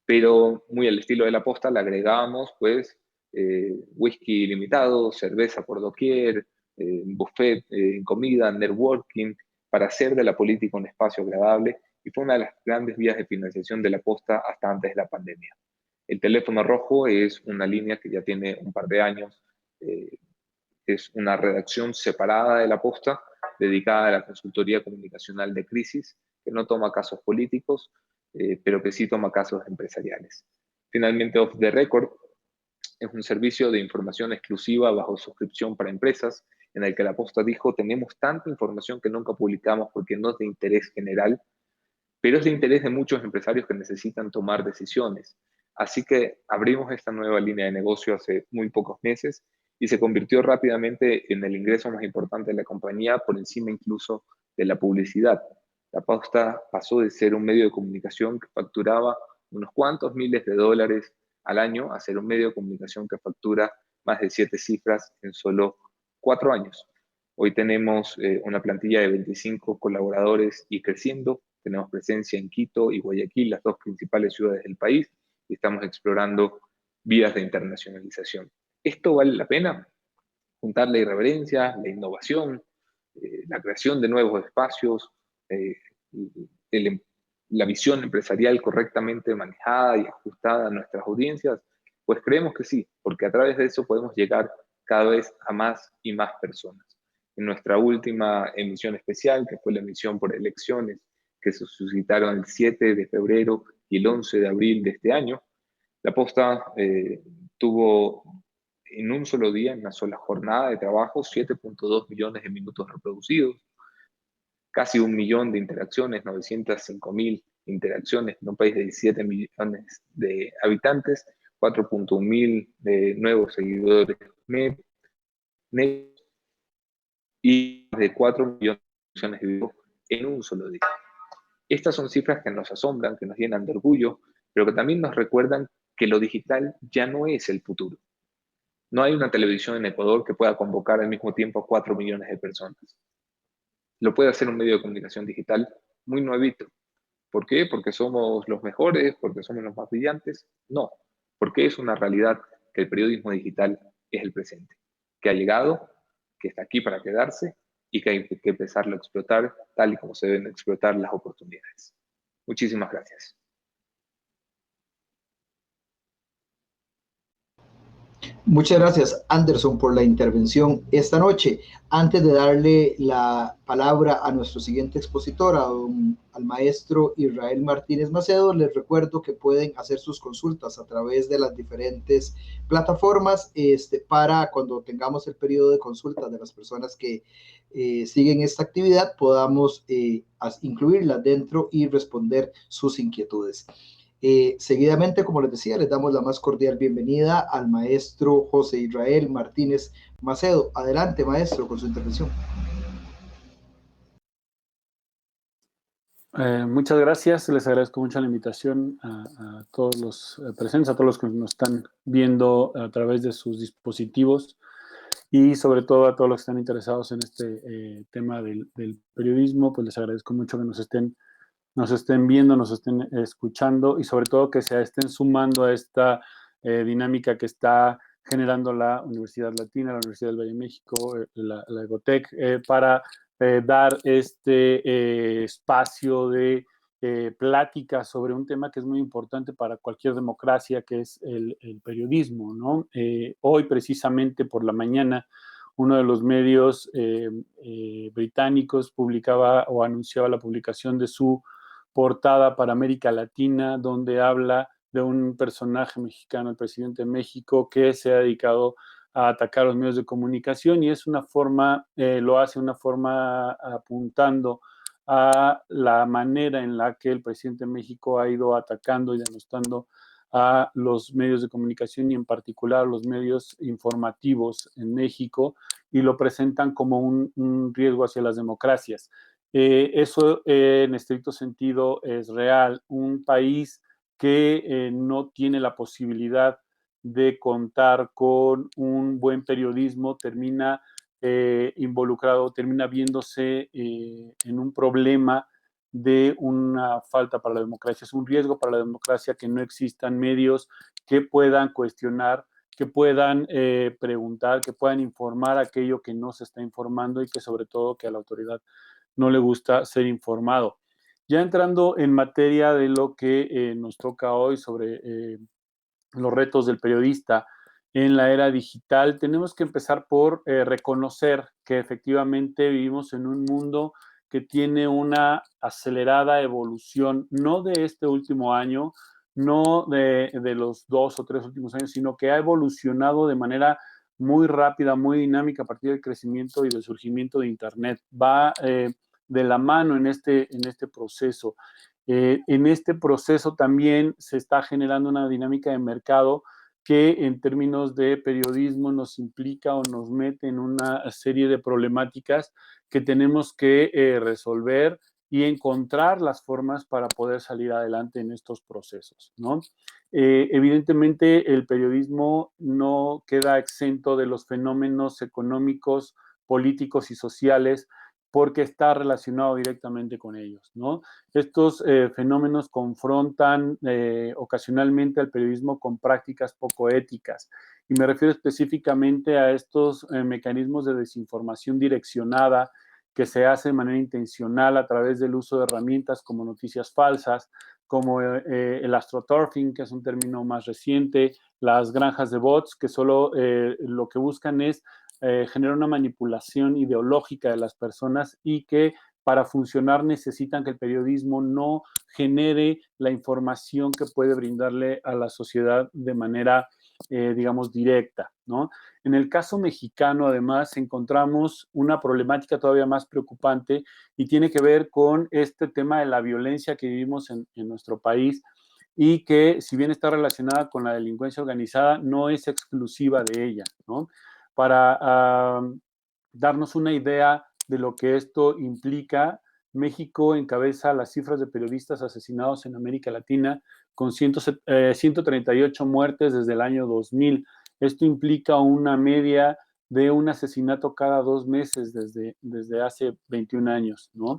pero muy al estilo de La Posta le agregábamos, pues, whisky ilimitado, cerveza por doquier, buffet en comida, networking, para hacer de la política un espacio agradable, y fue una de las grandes vías de financiación de La Posta hasta antes de la pandemia. El teléfono rojo es una línea que ya tiene un par de años, es una redacción separada de La Posta, dedicada a la consultoría comunicacional de crisis, que no toma casos políticos, pero que sí toma casos empresariales. Finalmente, Off the Record es un servicio de información exclusiva bajo suscripción para empresas, en el que la Posta dijo: tenemos tanta información que nunca publicamos porque no es de interés general, pero es de interés de muchos empresarios que necesitan tomar decisiones. Así que abrimos esta nueva línea de negocio hace muy pocos meses y se convirtió rápidamente en el ingreso más importante de la compañía, por encima incluso de la publicidad. La Posta pasó de ser un medio de comunicación que facturaba unos cuantos miles de dólares al año a ser un medio de comunicación que factura más de 7 cifras en solo 4 años. Hoy tenemos una plantilla de 25 colaboradores y creciendo. Tenemos presencia en Quito y Guayaquil, las dos principales ciudades del país, y estamos explorando vías de internacionalización. ¿Esto vale la pena? Juntar la irreverencia, la innovación, la creación de nuevos espacios, la visión empresarial correctamente manejada y ajustada a nuestras audiencias. Pues creemos que sí, porque a través de eso podemos llegar cada vez a más y más personas. En nuestra última emisión especial, que fue la emisión por elecciones, que se suscitaron el 7 de febrero y el 11 de abril de este año, la Posta tuvo en un solo día, en una sola jornada de trabajo, 7.2 millones de minutos reproducidos, casi 1 millón de interacciones, 905.000 interacciones en un país de 17 millones de habitantes, 4.1 mil de nuevos seguidores y de 4 millones de vivos en un solo día. Estas son cifras que nos asombran, que nos llenan de orgullo, pero que también nos recuerdan que lo digital ya no es el futuro. No hay una televisión en Ecuador que pueda convocar al mismo tiempo a 4 millones de personas. Lo puede hacer un medio de comunicación digital muy nuevito. ¿Por qué? ¿Porque somos los mejores? ¿Porque somos los más brillantes? No, porque es una realidad que el periodismo digital es el presente, que ha llegado, que está aquí para quedarse y que hay que empezarlo a explotar tal y como se deben explotar las oportunidades. Muchísimas gracias. Muchas gracias, Anderson, por la intervención esta noche. Antes de darle la palabra a nuestro siguiente expositor, al maestro Israel Martínez Macedo, les recuerdo que pueden hacer sus consultas a través de las diferentes plataformas para cuando tengamos el periodo de consultas de las personas que siguen esta actividad, podamos incluirlas dentro y responder sus inquietudes. Seguidamente, como les decía, les damos la más cordial bienvenida al maestro José Israel Martínez Macedo. Adelante, maestro, con su intervención. Muchas gracias, les agradezco mucho la invitación a todos los presentes, a todos los que nos están viendo a través de sus dispositivos y sobre todo a todos los que están interesados en este tema del periodismo. Pues les agradezco mucho que nos estén viendo, nos estén escuchando y sobre todo que se estén sumando a esta dinámica que está generando la Universidad Latina, la Universidad del Valle de México, la Ecotec, para dar este espacio de plática sobre un tema que es muy importante para cualquier democracia, que es el periodismo, ¿no? Hoy, precisamente por la mañana, uno de los medios británicos publicaba o anunciaba la publicación de su portada para América Latina, donde habla de un personaje mexicano, el presidente de México, que se ha dedicado a atacar los medios de comunicación y es una forma, lo hace de una forma apuntando a la manera en la que el presidente de México ha ido atacando y denostando a los medios de comunicación y en particular los medios informativos en México y lo presentan como un riesgo hacia las democracias. Eso en estricto sentido es real. Un país que no tiene la posibilidad de contar con un buen periodismo termina involucrado, termina viéndose en un problema de una falta para la democracia. Es un riesgo para la democracia que no existan medios que puedan cuestionar, que puedan preguntar, que puedan informar aquello que no se está informando y que sobre todo que a la autoridad no le gusta ser informado. Ya entrando en materia de lo que nos toca hoy sobre los retos del periodista en la era digital, tenemos que empezar por reconocer que efectivamente vivimos en un mundo que tiene una acelerada evolución, no de este último año, no de los 2 o 3 últimos años, sino que ha evolucionado de manera muy rápida, muy dinámica a partir del crecimiento y del surgimiento de Internet. Va de la mano en este proceso. En este proceso también se está generando una dinámica de mercado que en términos de periodismo nos implica o nos mete en una serie de problemáticas que tenemos que resolver y encontrar las formas para poder salir adelante en estos procesos, ¿no? Evidentemente, el periodismo no queda exento de los fenómenos económicos, políticos y sociales porque está relacionado directamente con ellos, ¿no? Estos fenómenos confrontan ocasionalmente al periodismo con prácticas poco éticas, y me refiero específicamente a estos mecanismos de desinformación direccionada que se hace de manera intencional a través del uso de herramientas como noticias falsas, como el astroturfing, que es un término más reciente, las granjas de bots, que solo lo que buscan es generar una manipulación ideológica de las personas y que para funcionar necesitan que el periodismo no genere la información que puede brindarle a la sociedad de manera, digamos, directa, ¿no? En el caso mexicano, además, encontramos una problemática todavía más preocupante y tiene que ver con este tema de la violencia que vivimos en nuestro país y que, si bien está relacionada con la delincuencia organizada, no es exclusiva de ella, ¿no? Para darnos una idea de lo que esto implica, México encabeza las cifras de periodistas asesinados en América Latina con 138 muertes desde el año 2000. Esto implica una media de un asesinato cada 2 meses desde hace 21 años, ¿no?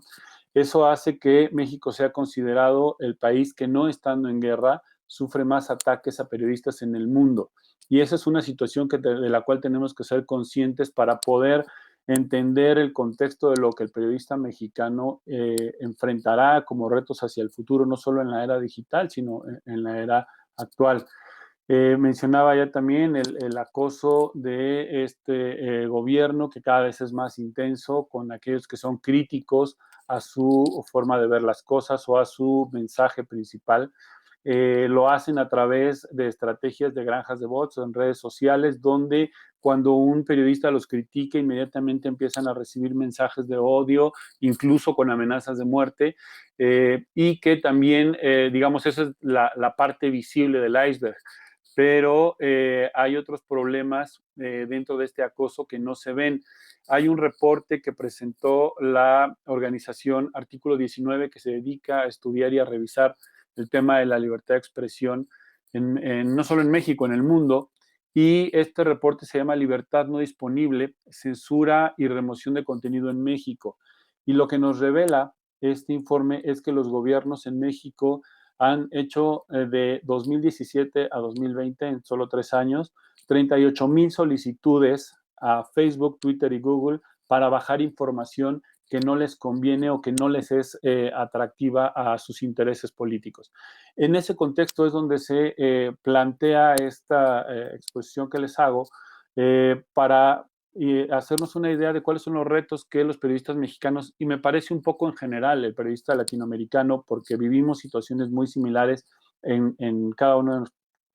Eso hace que México sea considerado el país que, no estando en guerra, sufre más ataques a periodistas en el mundo. Y esa es una situación de la cual tenemos que ser conscientes para poder entender el contexto de lo que el periodista mexicano enfrentará como retos hacia el futuro, no solo en la era digital, sino en la era actual. Mencionaba ya también el acoso de este gobierno, que cada vez es más intenso con aquellos que son críticos a su forma de ver las cosas o a su mensaje principal. Lo hacen a través de estrategias de granjas de bots o en redes sociales, donde cuando un periodista los critica, inmediatamente empiezan a recibir mensajes de odio, incluso con amenazas de muerte, y que también, digamos, esa es la parte visible del iceberg. Pero hay otros problemas dentro de este acoso que no se ven. Hay un reporte que presentó la organización Artículo 19, que se dedica a estudiar y a revisar el tema de la libertad de expresión, no solo en México, en el mundo. Y este reporte se llama Libertad no disponible, censura y remoción de contenido en México. Y lo que nos revela este informe es que los gobiernos en México han hecho de 2017 a 2020, en solo 3 años, 38,000 solicitudes a Facebook, Twitter y Google para bajar información que no les conviene o que no les es atractiva a sus intereses políticos. En ese contexto es donde se plantea esta exposición que les hago para hacernos una idea de cuáles son los retos que los periodistas mexicanos, y me parece un poco en general el periodista latinoamericano, porque vivimos situaciones muy similares en cada uno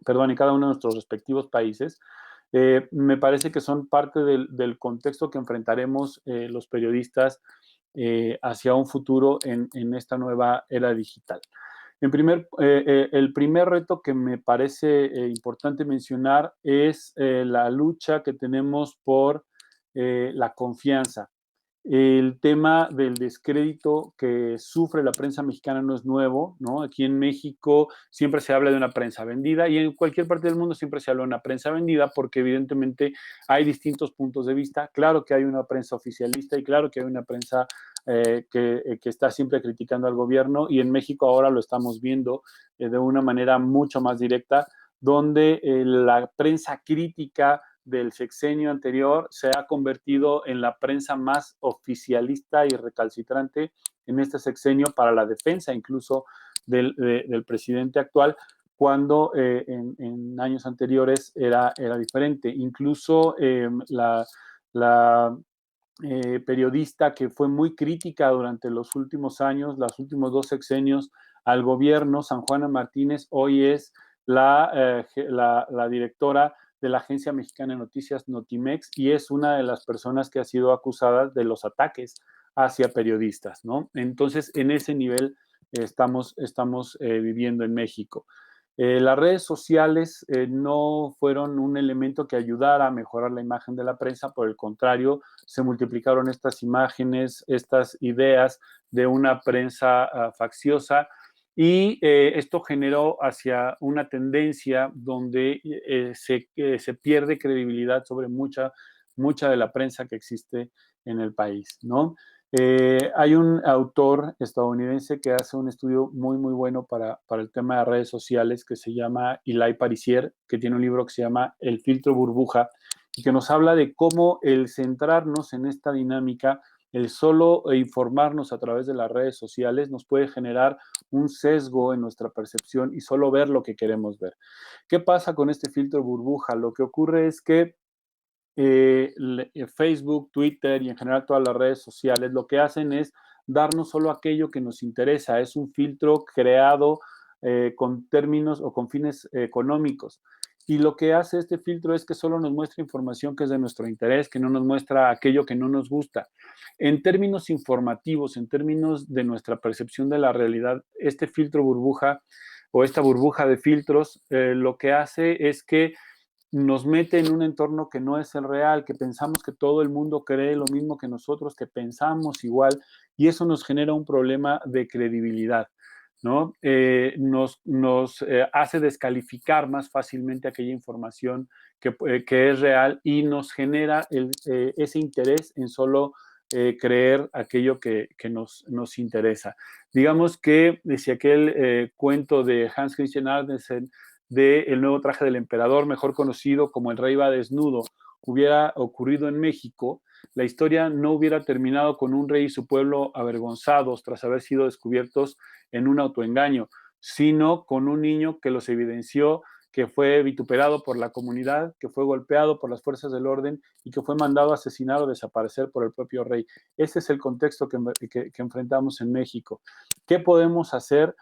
de nuestros respectivos países. Me parece que son parte del contexto que enfrentaremos los periodistas hacia un futuro en esta nueva era digital. El primer reto que me parece importante mencionar es la lucha que tenemos por la confianza. El tema del descrédito que sufre la prensa mexicana no es nuevo, ¿no? Aquí en México siempre se habla de una prensa vendida, y en cualquier parte del mundo siempre se habla de una prensa vendida, porque evidentemente hay distintos puntos de vista. Claro que hay una prensa oficialista y claro que hay una prensa que está siempre criticando al gobierno, y en México ahora lo estamos viendo de una manera mucho más directa, donde la prensa crítica del sexenio anterior se ha convertido en la prensa más oficialista y recalcitrante en este sexenio para la defensa incluso del presidente actual, cuando en años anteriores era diferente. Incluso la periodista que fue muy crítica durante los últimos años, los últimos 2 sexenios al gobierno. San Juana Martínez hoy es la directora de la Agencia Mexicana de Noticias Notimex y es una de las personas que ha sido acusada de los ataques hacia periodistas, ¿no? Entonces, en ese nivel estamos viviendo en México. Las redes sociales no fueron un elemento que ayudara a mejorar la imagen de la prensa, por el contrario, se multiplicaron estas imágenes, estas ideas de una prensa facciosa y esto generó hacia una tendencia donde se pierde credibilidad sobre mucha de la prensa que existe en el país, ¿no? Hay un autor estadounidense que hace un estudio muy, muy bueno para el tema de redes sociales que se llama Eli Parisier, que tiene un libro que se llama El filtro burbuja y que nos habla de cómo el centrarnos en esta dinámica, el solo informarnos a través de las redes sociales nos puede generar un sesgo en nuestra percepción y solo ver lo que queremos ver. ¿Qué pasa con este filtro burbuja? Lo que ocurre es que Facebook, Twitter y en general todas las redes sociales lo que hacen es darnos solo aquello que nos interesa. Es un filtro creado con términos o con fines económicos. Y lo que hace este filtro es que solo nos muestra información que es de nuestro interés, que no nos muestra aquello que no nos gusta. En términos informativos, en términos de nuestra percepción de la realidad, este filtro burbuja o esta burbuja de filtros lo que hace es que nos mete en un entorno que no es el real, que pensamos que todo el mundo cree lo mismo que nosotros, que pensamos igual, y eso nos genera un problema de credibilidad, ¿no? Nos hace descalificar más fácilmente aquella información que es real y nos genera ese interés en solo creer aquello que nos interesa. Digamos que si aquel cuento de Hans Christian Andersen de El nuevo traje del emperador, mejor conocido como El rey va desnudo, hubiera ocurrido en México, la historia no hubiera terminado con un rey y su pueblo avergonzados tras haber sido descubiertos en un autoengaño, sino con un niño que los evidenció, que fue vituperado por la comunidad, que fue golpeado por las fuerzas del orden y que fue mandado a asesinar o desaparecer por el propio rey. Ese es el contexto que enfrentamos en México. ¿Qué podemos hacer?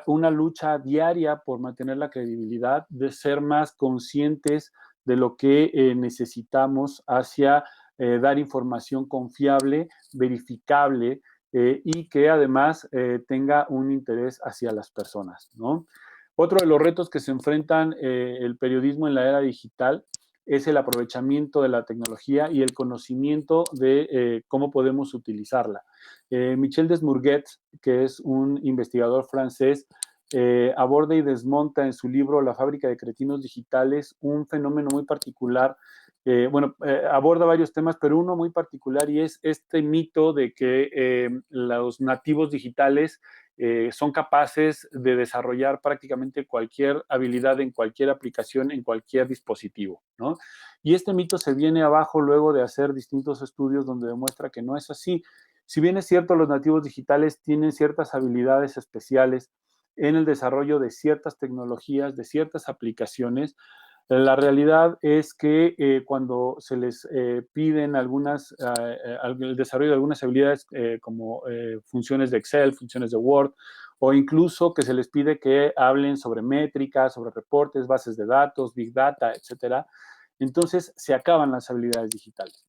Una lucha diaria por mantener la credibilidad, de ser más conscientes de lo que necesitamos hacia dar información confiable, verificable y que además tenga un interés hacia las personas, ¿no? Otro de los retos que se enfrentan el periodismo en la era digital es el aprovechamiento de la tecnología y el conocimiento de cómo podemos utilizarla. Michel Desmourguet, que es un investigador francés, aborda y desmonta en su libro La fábrica de cretinos digitales un fenómeno muy particular. Aborda varios temas, pero uno muy particular y es este mito de que los nativos digitales son capaces de desarrollar prácticamente cualquier habilidad en cualquier aplicación, en cualquier dispositivo, ¿no? Y este mito se viene abajo luego de hacer distintos estudios donde demuestra que no es así. Si bien es cierto, los nativos digitales tienen ciertas habilidades especiales en el desarrollo de ciertas tecnologías, de ciertas aplicaciones, la realidad es que cuando se les piden el desarrollo de algunas habilidades como funciones de Excel, funciones de Word, o incluso que se les pide que hablen sobre métricas, sobre reportes, bases de datos, Big Data, etcétera, entonces se acaban las habilidades digitales.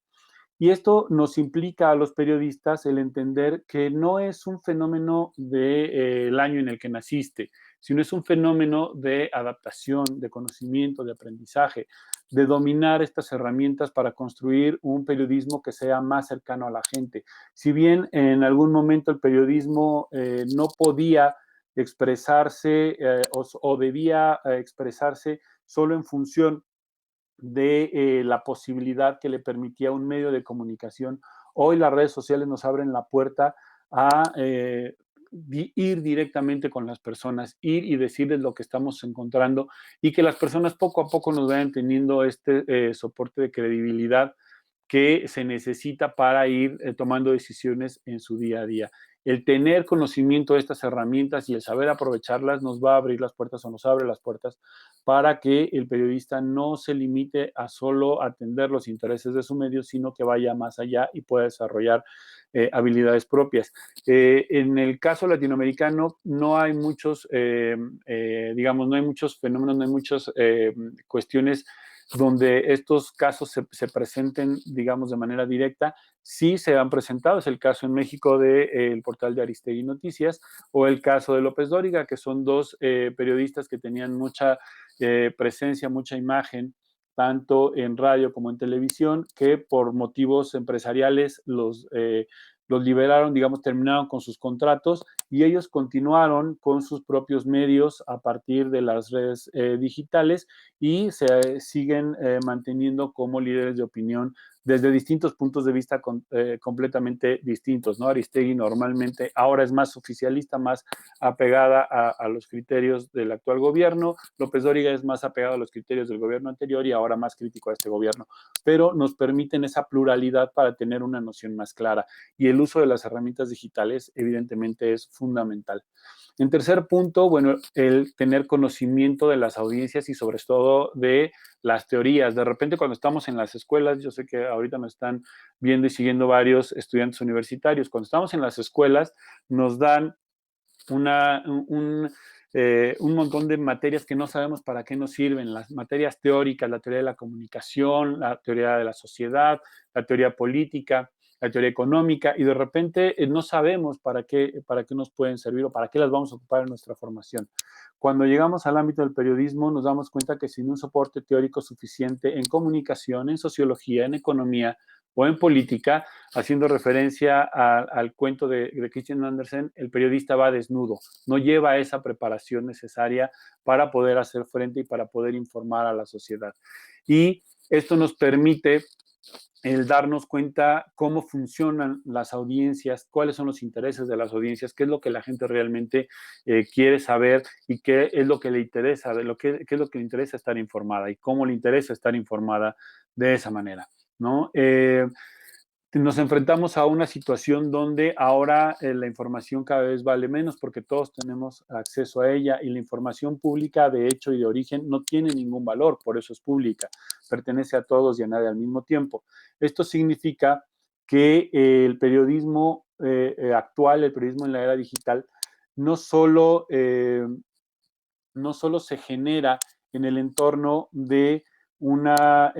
Y esto nos implica a los periodistas el entender que no es un fenómeno del año en el que naciste, sino es un fenómeno de adaptación, de conocimiento, de aprendizaje, de dominar estas herramientas para construir un periodismo que sea más cercano a la gente. Si bien en algún momento el periodismo no podía expresarse o debía expresarse solo en función de la posibilidad que le permitía un medio de comunicación. Hoy las redes sociales nos abren la puerta a ir directamente con las personas, ir y decirles lo que estamos encontrando y que las personas poco a poco nos vayan teniendo este soporte de credibilidad que se necesita para ir tomando decisiones en su día a día. El tener conocimiento de estas herramientas y el saber aprovecharlas nos va a abrir las puertas o nos abre las puertas para que el periodista no se limite a solo atender los intereses de su medio, sino que vaya más allá y pueda desarrollar habilidades propias. En el caso latinoamericano no hay muchos, digamos, no hay muchos fenómenos, no hay muchas cuestiones donde estos casos se presenten, digamos, de manera directa. Sí se han presentado, es el caso en México del portal de Aristegui Noticias o el caso de López Dóriga, que son dos periodistas que tenían mucha presencia, mucha imagen, tanto en radio como en televisión, que por motivos empresariales los liberaron, digamos, terminaron con sus contratos y ellos continuaron con sus propios medios a partir de las redes digitales y se siguen manteniendo como líderes de opinión desde distintos puntos de vista completamente distintos, ¿no? Aristegui normalmente ahora es más oficialista, más apegada a los criterios del actual gobierno. López Dóriga es más apegado a los criterios del gobierno anterior y ahora más crítico a este gobierno. Pero nos permiten esa pluralidad para tener una noción más clara. Y el uso de las herramientas digitales, evidentemente, es fundamental. En tercer punto, bueno, el tener conocimiento de las audiencias y sobre todo de las teorías. De repente cuando estamos en las escuelas, yo sé que ahorita me están viendo y siguiendo varios estudiantes universitarios, cuando estamos en las escuelas nos dan un montón de materias que no sabemos para qué nos sirven, las materias teóricas, la teoría de la comunicación, la teoría de la sociedad, la teoría política, la teoría económica, y de repente no sabemos para qué nos pueden servir o para qué las vamos a ocupar en nuestra formación. Cuando llegamos al ámbito del periodismo nos damos cuenta que sin un soporte teórico suficiente en comunicación, en sociología, en economía o en política, haciendo referencia al cuento de Christian Andersen, el periodista va desnudo, no lleva esa preparación necesaria para poder hacer frente y para poder informar a la sociedad. Y esto nos permite el darnos cuenta cómo funcionan las audiencias, cuáles son los intereses de las audiencias, qué es lo que la gente realmente quiere saber y qué es lo que le interesa, qué es lo que le interesa estar informada y cómo le interesa estar informada de esa manera, ¿no? Nos enfrentamos a una situación donde ahora la información cada vez vale menos porque todos tenemos acceso a ella y la información pública de hecho y de origen no tiene ningún valor, por eso es pública, pertenece a todos y a nadie al mismo tiempo. Esto significa que el periodismo actual, el periodismo en la era digital, no solo se genera en el entorno de una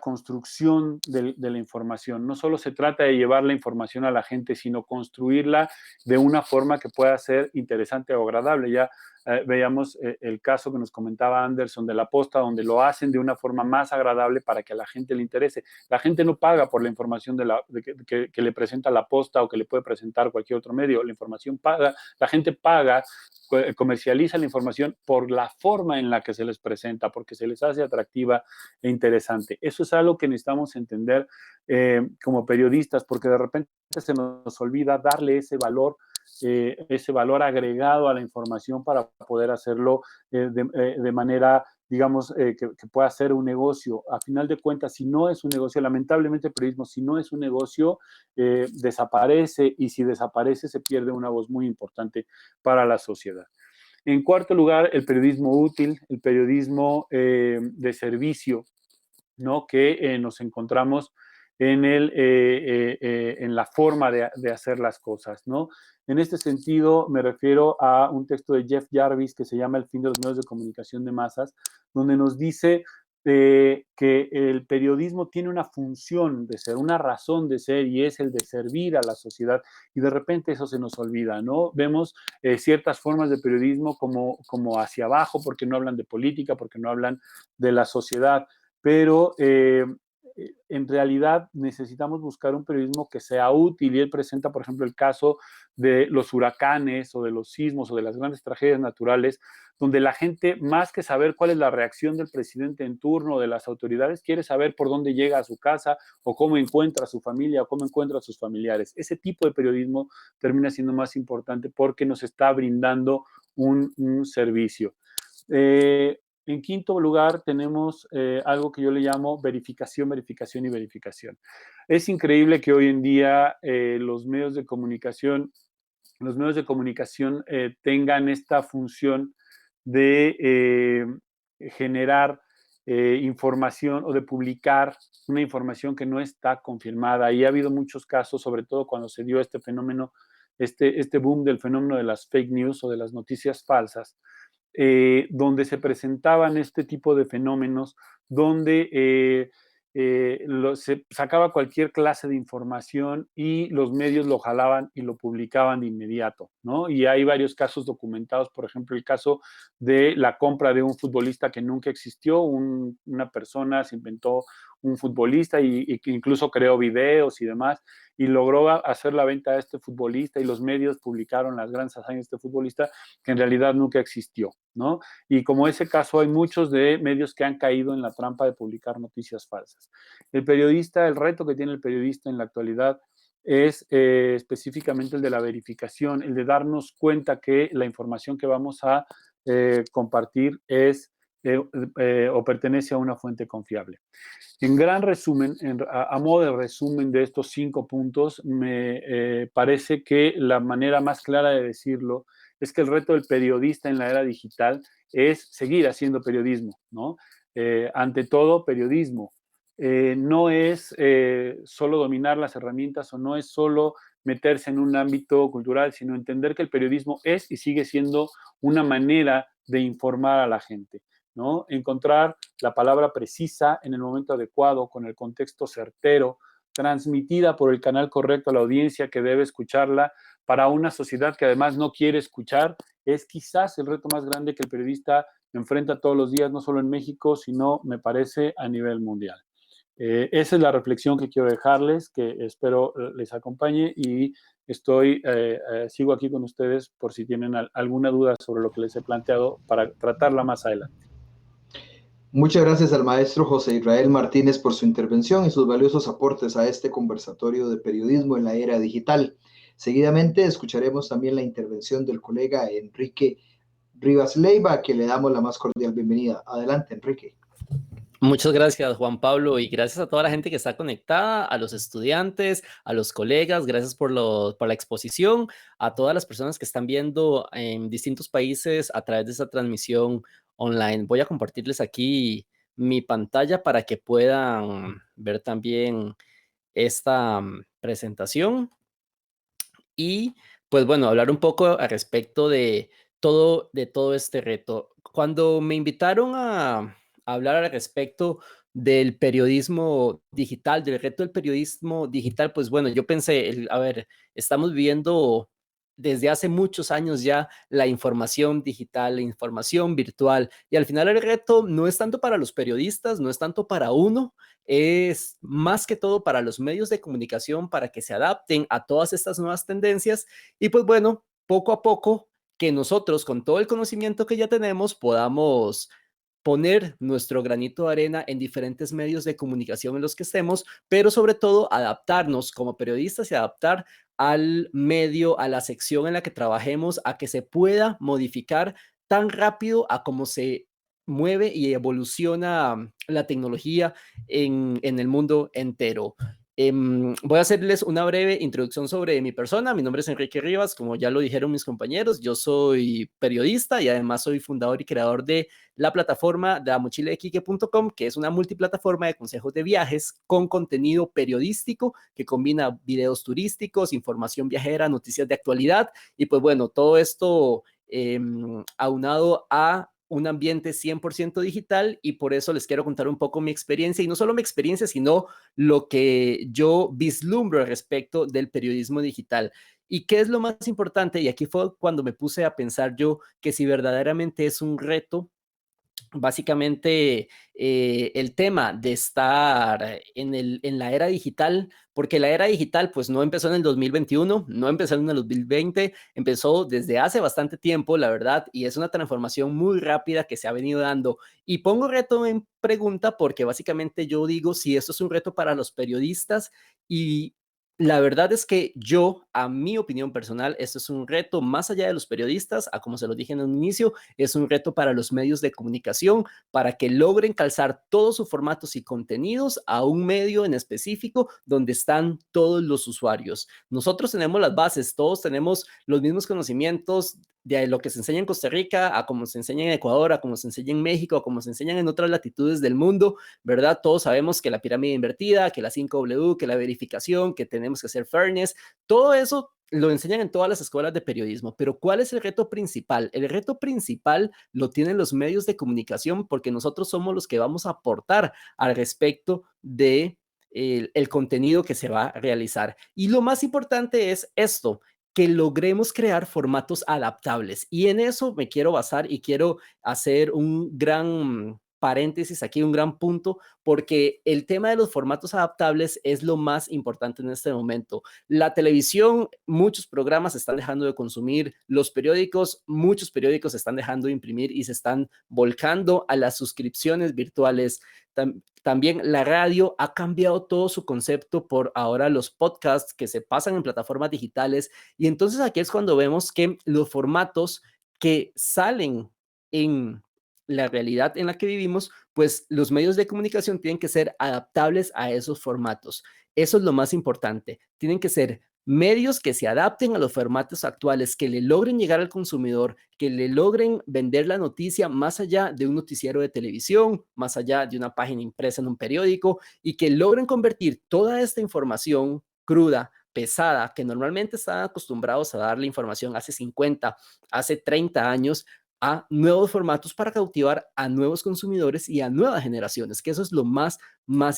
construcción de la información. No solo se trata de llevar la información a la gente, sino construirla de una forma que pueda ser interesante o agradable. Ya veíamos el caso que nos comentaba Anderson de La Posta, donde lo hacen de una forma más agradable para que a la gente le interese. La gente no paga por la información que le presenta La Posta o que le puede presentar cualquier otro medio. La información paga, la gente paga, comercializa la información por la forma en la que se les presenta, porque se les hace atractiva e interesante. Eso es algo que necesitamos entender como periodistas, porque de repente se nos olvida darle ese valor agregado a la información para poder hacerlo de manera, digamos, que pueda ser un negocio. A final de cuentas, si no es un negocio, lamentablemente el periodismo, si no es un negocio, desaparece, y si desaparece se pierde una voz muy importante para la sociedad. En cuarto lugar, el periodismo útil, el periodismo de servicio, ¿no? Que nos encontramos en la forma de hacer las cosas, ¿no? En este sentido, me refiero a un texto de Jeff Jarvis que se llama El fin de los medios de comunicación de masas, donde nos dice que el periodismo tiene una función de ser, una razón de ser, y es el de servir a la sociedad, y de repente eso se nos olvida, ¿no? Vemos ciertas formas de periodismo como hacia abajo, porque no hablan de política, porque no hablan de la sociedad, pero en realidad necesitamos buscar un periodismo que sea útil, y él presenta, por ejemplo, el caso de los huracanes o de los sismos o de las grandes tragedias naturales, donde la gente, más que saber cuál es la reacción del presidente en turno o de las autoridades, quiere saber por dónde llega a su casa o cómo encuentra a su familia o cómo encuentra a sus familiares. Ese tipo de periodismo termina siendo más importante porque nos está brindando un servicio. En quinto lugar, tenemos algo que yo le llamo verificación, verificación y verificación. Es increíble que hoy en día los medios de comunicación tengan esta función de generar información o de publicar una información que no está confirmada. Y ha habido muchos casos, sobre todo cuando se dio este fenómeno, este boom del fenómeno de las fake news o de las noticias falsas, donde se presentaban este tipo de fenómenos, donde se sacaba cualquier clase de información y los medios lo jalaban y lo publicaban de inmediato, ¿no? Y hay varios casos documentados, por ejemplo, el caso de la compra de un futbolista que nunca existió, una persona se inventó un futbolista y que incluso creó videos y demás, y logró hacer la venta de este futbolista y los medios publicaron las grandes hazañas de este futbolista que en realidad nunca existió, ¿no? Y como ese caso hay muchos de medios que han caído en la trampa de publicar noticias falsas. El reto que tiene el periodista en la actualidad es específicamente el de la verificación, el de darnos cuenta que la información que vamos a compartir es o pertenece a una fuente confiable. En gran resumen, a modo de resumen de estos 5 puntos, me parece que la manera más clara de decirlo es que el reto del periodista en la era digital es seguir haciendo periodismo, ¿no? Ante todo, periodismo. No es solo dominar las herramientas o no es solo meterse en un ámbito cultural, sino entender que el periodismo es y sigue siendo una manera de informar a la gente, ¿no? Encontrar la palabra precisa en el momento adecuado, con el contexto certero, transmitida por el canal correcto a la audiencia que debe escucharla, para una sociedad que además no quiere escuchar, es quizás el reto más grande que el periodista enfrenta todos los días, no solo en México, sino, me parece, a nivel mundial. Esa es la reflexión que quiero dejarles, que espero les acompañe y sigo aquí con ustedes por si tienen alguna duda sobre lo que les he planteado para tratarla más adelante. Muchas gracias al maestro José Israel Martínez por su intervención y sus valiosos aportes a este conversatorio de periodismo en la era digital. Seguidamente escucharemos también la intervención del colega Enrique Rivas Leiva, a quien le damos la más cordial bienvenida. Adelante, Enrique. Muchas gracias, Juan Pablo, y gracias a toda la gente que está conectada, a los estudiantes, a los colegas, gracias por la exposición, a todas las personas que están viendo en distintos países a través de esta transmisión online. Voy a compartirles aquí mi pantalla para que puedan ver también esta presentación y, pues bueno, hablar un poco al respecto de todo este reto. Cuando me invitaron a hablar al respecto del periodismo digital, del reto del periodismo digital, pues bueno, yo pensé, a ver, estamos viviendo desde hace muchos años ya la información digital, la información virtual, y al final el reto no es tanto para los periodistas, no es tanto para uno, es más que todo para los medios de comunicación, para que se adapten a todas estas nuevas tendencias y pues bueno, poco a poco que nosotros con todo el conocimiento que ya tenemos podamos poner nuestro granito de arena en diferentes medios de comunicación en los que estemos, pero sobre todo adaptarnos como periodistas y adaptar al medio, a la sección en la que trabajemos, a que se pueda modificar tan rápido a como se mueve y evoluciona la tecnología en el mundo entero. Voy a hacerles una breve introducción sobre mi persona. Mi nombre es Enrique Rivas, como ya lo dijeron mis compañeros, yo soy periodista y además soy fundador y creador de la plataforma de lamochiladequique.com, que es una multiplataforma de consejos de viajes con contenido periodístico que combina videos turísticos, información viajera, noticias de actualidad y pues bueno, todo esto aunado a un ambiente 100% digital y por eso les quiero contar un poco mi experiencia y no solo mi experiencia, sino lo que yo vislumbro al respecto del periodismo digital. ¿Y qué es lo más importante? Y aquí fue cuando me puse a pensar yo que si verdaderamente es un reto básicamente el tema de estar en la era digital, porque la era digital pues no empezó en el 2021, no empezó en el 2020, empezó desde hace bastante tiempo, la verdad, y es una transformación muy rápida que se ha venido dando. Y pongo reto en pregunta porque básicamente yo digo si esto es un reto para los periodistas y la verdad es que yo a mi opinión personal, esto es un reto más allá de los periodistas, a como se lo dije en un inicio, es un reto para los medios de comunicación, para que logren calzar todos sus formatos y contenidos a un medio en específico donde están todos los usuarios. Nosotros tenemos las bases, todos tenemos los mismos conocimientos de lo que se enseña en Costa Rica, a cómo se enseña en Ecuador, a cómo se enseña en México, a cómo se enseñan en otras latitudes del mundo, ¿verdad? Todos sabemos que la pirámide invertida, que la 5W, que la verificación, que tenemos que hacer fairness, todo eso lo enseñan en todas las escuelas de periodismo, pero ¿cuál es el reto principal? El reto principal lo tienen los medios de comunicación porque nosotros somos los que vamos a aportar al respecto de el contenido que se va a realizar. Y lo más importante es esto, que logremos crear formatos adaptables. Y en eso me quiero basar y quiero hacer un gran paréntesis aquí, un gran punto, porque el tema de los formatos adaptables es lo más importante en este momento. La televisión, muchos programas se están dejando de consumir, los periódicos, muchos periódicos se están dejando de imprimir y se están volcando a las suscripciones virtuales. También la radio ha cambiado todo su concepto por ahora los podcasts que se pasan en plataformas digitales y entonces aquí es cuando vemos que los formatos que salen en la realidad en la que vivimos, pues los medios de comunicación tienen que ser adaptables a esos formatos. Eso es lo más importante. Tienen que ser medios que se adapten a los formatos actuales, que le logren llegar al consumidor, que le logren vender la noticia más allá de un noticiero de televisión, más allá de una página impresa en un periódico y que logren convertir toda esta información cruda, pesada, que normalmente están acostumbrados a darle información hace 50, hace 30 años, a nuevos formatos para cautivar a nuevos consumidores y a nuevas generaciones, que eso es lo más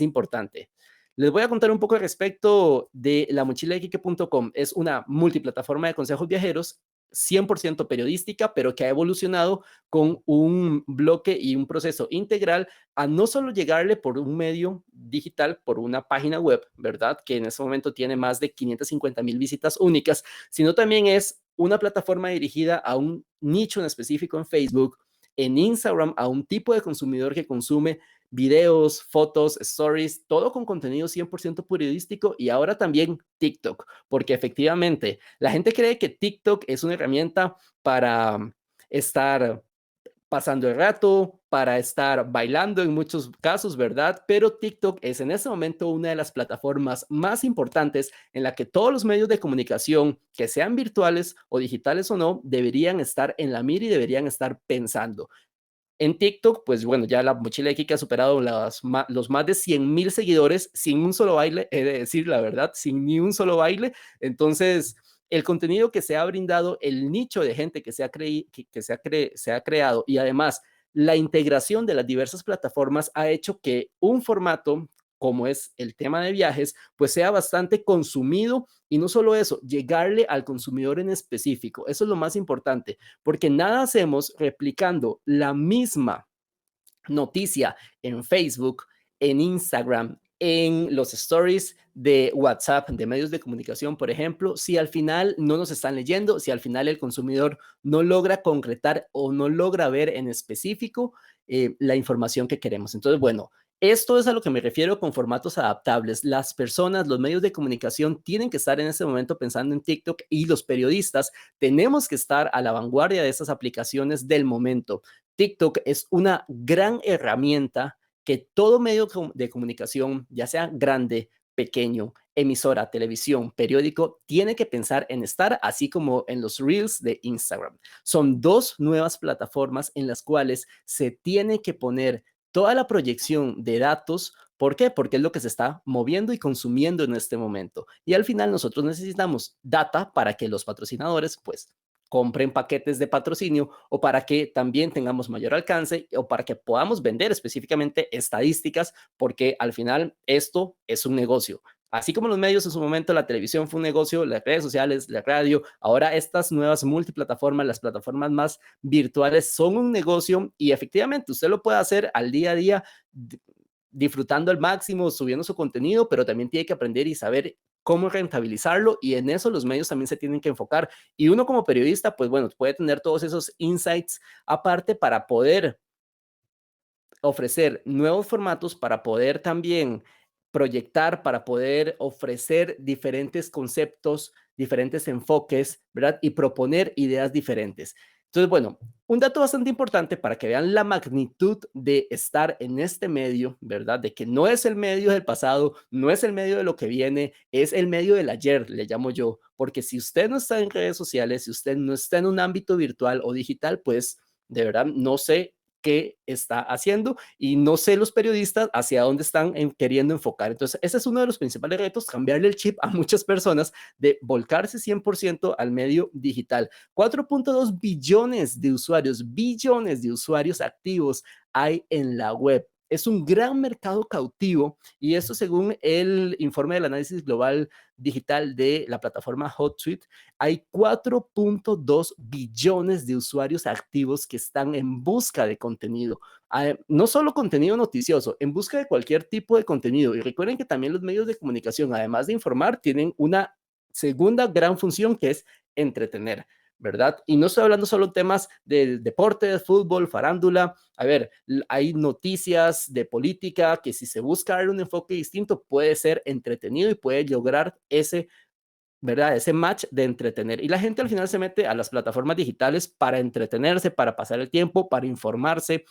importante. Les voy a contar un poco al respecto de la mochila de Quique.com. Es una multiplataforma de consejos viajeros 100% periodística, pero que ha evolucionado con un bloque y un proceso integral a no solo llegarle por un medio digital, por una página web, ¿verdad? Que en este momento tiene más de 550,000 visitas únicas, sino también es una plataforma dirigida a un nicho en específico en Facebook, en Instagram, a un tipo de consumidor que consume videos, fotos, stories, todo con contenido 100% periodístico y ahora también TikTok, porque efectivamente la gente cree que TikTok es una herramienta para estar pasando el rato, para estar bailando en muchos casos, ¿verdad? Pero TikTok es en este momento una de las plataformas más importantes en la que todos los medios de comunicación, que sean virtuales o digitales o no, deberían estar en la mira y deberían estar pensando. En TikTok, pues bueno, ya la mochila de Kike ha superado los más de 100,000 seguidores sin un solo baile, he de decir la verdad, sin ni un solo baile. Entonces, el contenido que se ha brindado, el nicho de gente que se ha creado y además la integración de las diversas plataformas ha hecho que un formato como es el tema de viajes, pues sea bastante consumido y no solo eso, llegarle al consumidor en específico. Eso es lo más importante, porque nada hacemos replicando la misma noticia en Facebook, en Instagram, en los stories de WhatsApp, de medios de comunicación, por ejemplo, si al final no nos están leyendo, si al final el consumidor no logra concretar o no logra ver en específico la información que queremos. Entonces, bueno, esto es a lo que me refiero con formatos adaptables. Las personas, los medios de comunicación tienen que estar en este momento pensando en TikTok y los periodistas tenemos que estar a la vanguardia de esas aplicaciones del momento. TikTok es una gran herramienta que todo medio de comunicación, ya sea grande, pequeño, emisora, televisión, periódico, tiene que pensar en estar, así como en los Reels de Instagram. Son dos nuevas plataformas en las cuales se tiene que poner toda la proyección de datos. ¿Por qué? Porque es lo que se está moviendo y consumiendo en este momento. Y al final nosotros necesitamos data para que los patrocinadores, pues, compren paquetes de patrocinio o para que también tengamos mayor alcance o para que podamos vender específicamente estadísticas, porque al final esto es un negocio. Así como los medios en su momento, la televisión fue un negocio, las redes sociales, la radio, ahora estas nuevas multiplataformas, las plataformas más virtuales son un negocio y efectivamente usted lo puede hacer al día a día disfrutando al máximo, subiendo su contenido, pero también tiene que aprender y saber cómo rentabilizarlo y en eso los medios también se tienen que enfocar. Y uno como periodista, pues bueno, puede tener todos esos insights aparte para poder ofrecer nuevos formatos, para poder también proyectar, para poder ofrecer diferentes conceptos, diferentes enfoques, ¿verdad? Y proponer ideas diferentes. Entonces, bueno, un dato bastante importante para que vean la magnitud de estar en este medio, ¿verdad? De que no es el medio del pasado, no es el medio de lo que viene, es el medio del ayer, le llamo yo, porque si usted no está en redes sociales, si usted no está en un ámbito virtual o digital, pues de verdad no sé qué está haciendo y no sé los periodistas hacia dónde están queriendo enfocar. Entonces, ese es uno de los principales retos, cambiarle el chip a muchas personas de volcarse 100% al medio digital. 4.2 billones de usuarios activos hay en la web. Es un gran mercado cautivo y esto según el informe del análisis global digital de la plataforma HotSuite, hay 4.2 billones de usuarios activos que están en busca de contenido. No solo contenido noticioso, en busca de cualquier tipo de contenido. Y recuerden que también los medios de comunicación, además de informar, tienen una segunda gran función que es entretener, ¿verdad? Y no estoy hablando solo de temas de deporte, de fútbol, farándula. A ver, hay noticias de política que si se busca dar un enfoque distinto puede ser entretenido y puede lograr ese, ¿verdad? Ese match de entretener. Y la gente al final se mete a las plataformas digitales para entretenerse, para pasar el tiempo, para informarse.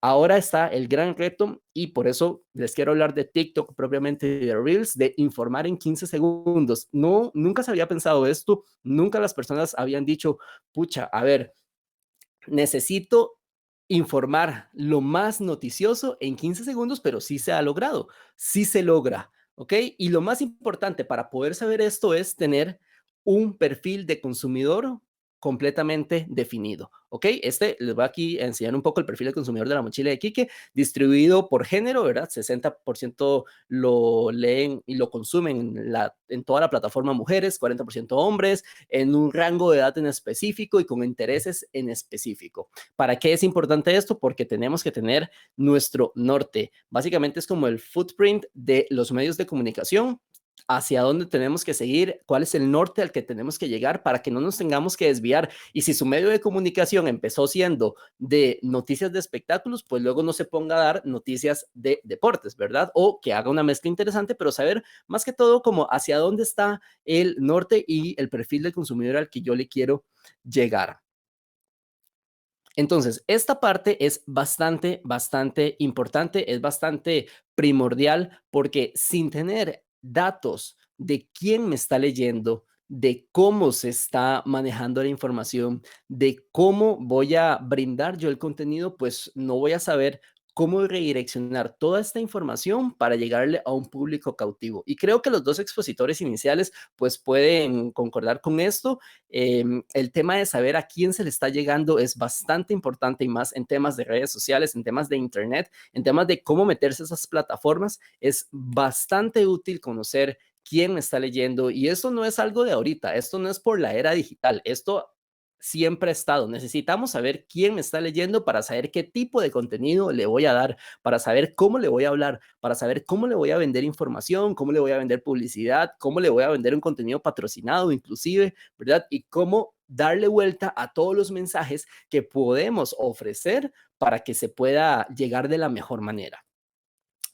Ahora está el gran reto y por eso les quiero hablar de TikTok propiamente, de Reels, de informar en 15 segundos. No, nunca se había pensado esto, nunca las personas habían dicho, pucha, a ver, necesito informar lo más noticioso en 15 segundos, pero sí se ha logrado, sí se logra, ¿ok? Y lo más importante para poder saber esto es tener un perfil de consumidor completamente definido, ¿ok? Les voy aquí a enseñar un poco el perfil de consumidor de la mochila de Quique, distribuido por género, ¿verdad? 60% lo leen y lo consumen en toda la plataforma mujeres, 40% hombres, en un rango de edad en específico y con intereses en específico. ¿Para qué es importante esto? Porque tenemos que tener nuestro norte. Básicamente es como el footprint de los medios de comunicación, hacia dónde tenemos que seguir, cuál es el norte al que tenemos que llegar para que no nos tengamos que desviar. Y si su medio de comunicación empezó siendo de noticias de espectáculos, pues luego no se ponga a dar noticias de deportes, ¿verdad? O que haga una mezcla interesante, pero saber más que todo como hacia dónde está el norte y el perfil del consumidor al que yo le quiero llegar. Entonces, esta parte es bastante importante, es bastante primordial porque sin tener datos de quién me está leyendo, de cómo se está manejando la información, de cómo voy a brindar yo el contenido, pues no voy a saber cómo redireccionar toda esta información para llegarle a un público cautivo. Y creo que los dos expositores iniciales pues pueden concordar con esto. El tema de saber a quién se le está llegando es bastante importante y más en temas de redes sociales, en temas de internet, en temas de cómo meterse a esas plataformas. Es bastante útil conocer quién me está leyendo y esto no es algo de ahorita, esto no es por la era digital, esto siempre ha estado. Necesitamos saber quién me está leyendo para saber qué tipo de contenido le voy a dar, para saber cómo le voy a hablar, para saber cómo le voy a vender información, cómo le voy a vender publicidad, cómo le voy a vender un contenido patrocinado inclusive, ¿verdad? Y cómo darle vuelta a todos los mensajes que podemos ofrecer para que se pueda llegar de la mejor manera.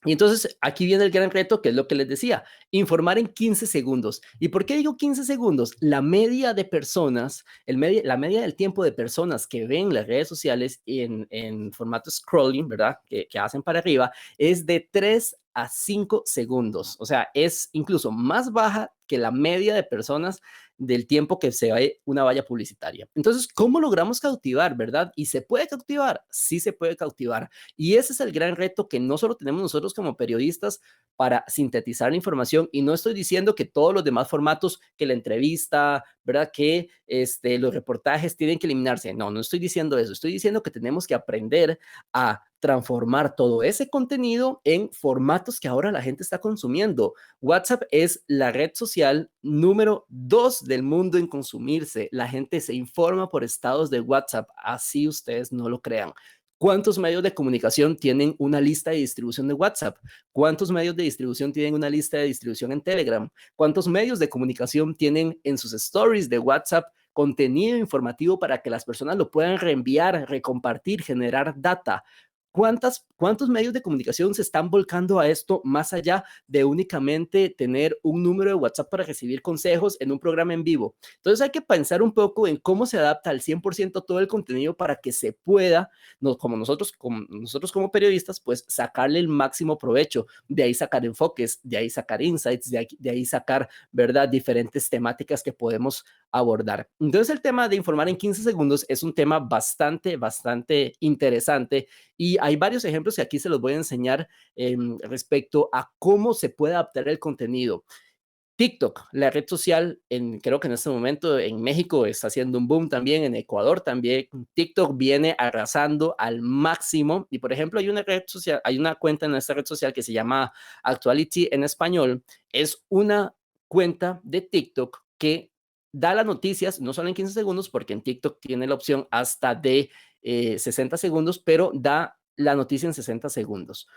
Y entonces aquí viene el gran reto, que es lo que les decía, informar en 15 segundos. ¿Y por qué digo 15 segundos? La media de personas, la media del tiempo de personas que ven las redes sociales en formato scrolling, ¿verdad? Que hacen para arriba, es de 3 a 5 segundos. O sea, es incluso más baja que la media de personas del tiempo que se ve una valla publicitaria. Entonces, ¿cómo logramos cautivar, verdad? ¿Y se puede cautivar? Sí se puede cautivar. Y ese es el gran reto que no solo tenemos nosotros como periodistas para sintetizar la información, y no estoy diciendo que todos los demás formatos, que la entrevista, ¿verdad? Que los reportajes tienen que eliminarse. No, no estoy diciendo eso. Estoy diciendo que tenemos que aprender a transformar todo ese contenido en formatos que ahora la gente está consumiendo. WhatsApp es la red social número 2 del mundo en consumirse. La gente se informa por estados de WhatsApp, así ustedes no lo crean. ¿Cuántos medios de comunicación tienen una lista de distribución de WhatsApp? ¿Cuántos medios de distribución tienen una lista de distribución en Telegram? ¿Cuántos medios de comunicación tienen en sus stories de WhatsApp contenido informativo para que las personas lo puedan reenviar, recompartir, generar data? ¿cuántos medios de comunicación se están volcando a esto más allá de únicamente tener un número de WhatsApp para recibir consejos en un programa en vivo? Entonces hay que pensar un poco en cómo se adapta al 100% todo el contenido para que se pueda, no, como nosotros como periodistas, pues sacarle el máximo provecho, de ahí sacar enfoques, de ahí sacar insights, de ahí sacar, ¿verdad?, diferentes temáticas que podemos abordar. Entonces el tema de informar en 15 segundos es un tema bastante interesante y hay varios ejemplos que aquí se los voy a enseñar respecto a cómo se puede adaptar el contenido. TikTok, la red social, creo que en este momento en México está haciendo un boom también, en Ecuador también. TikTok viene arrasando al máximo y, por ejemplo, hay una red social, hay una cuenta en esta red social que se llama Actuality en español. Es una cuenta de TikTok que da las noticias, no solo en 15 segundos, porque en TikTok tiene la opción hasta de 60 segundos, pero da la noticia en 60 segundos,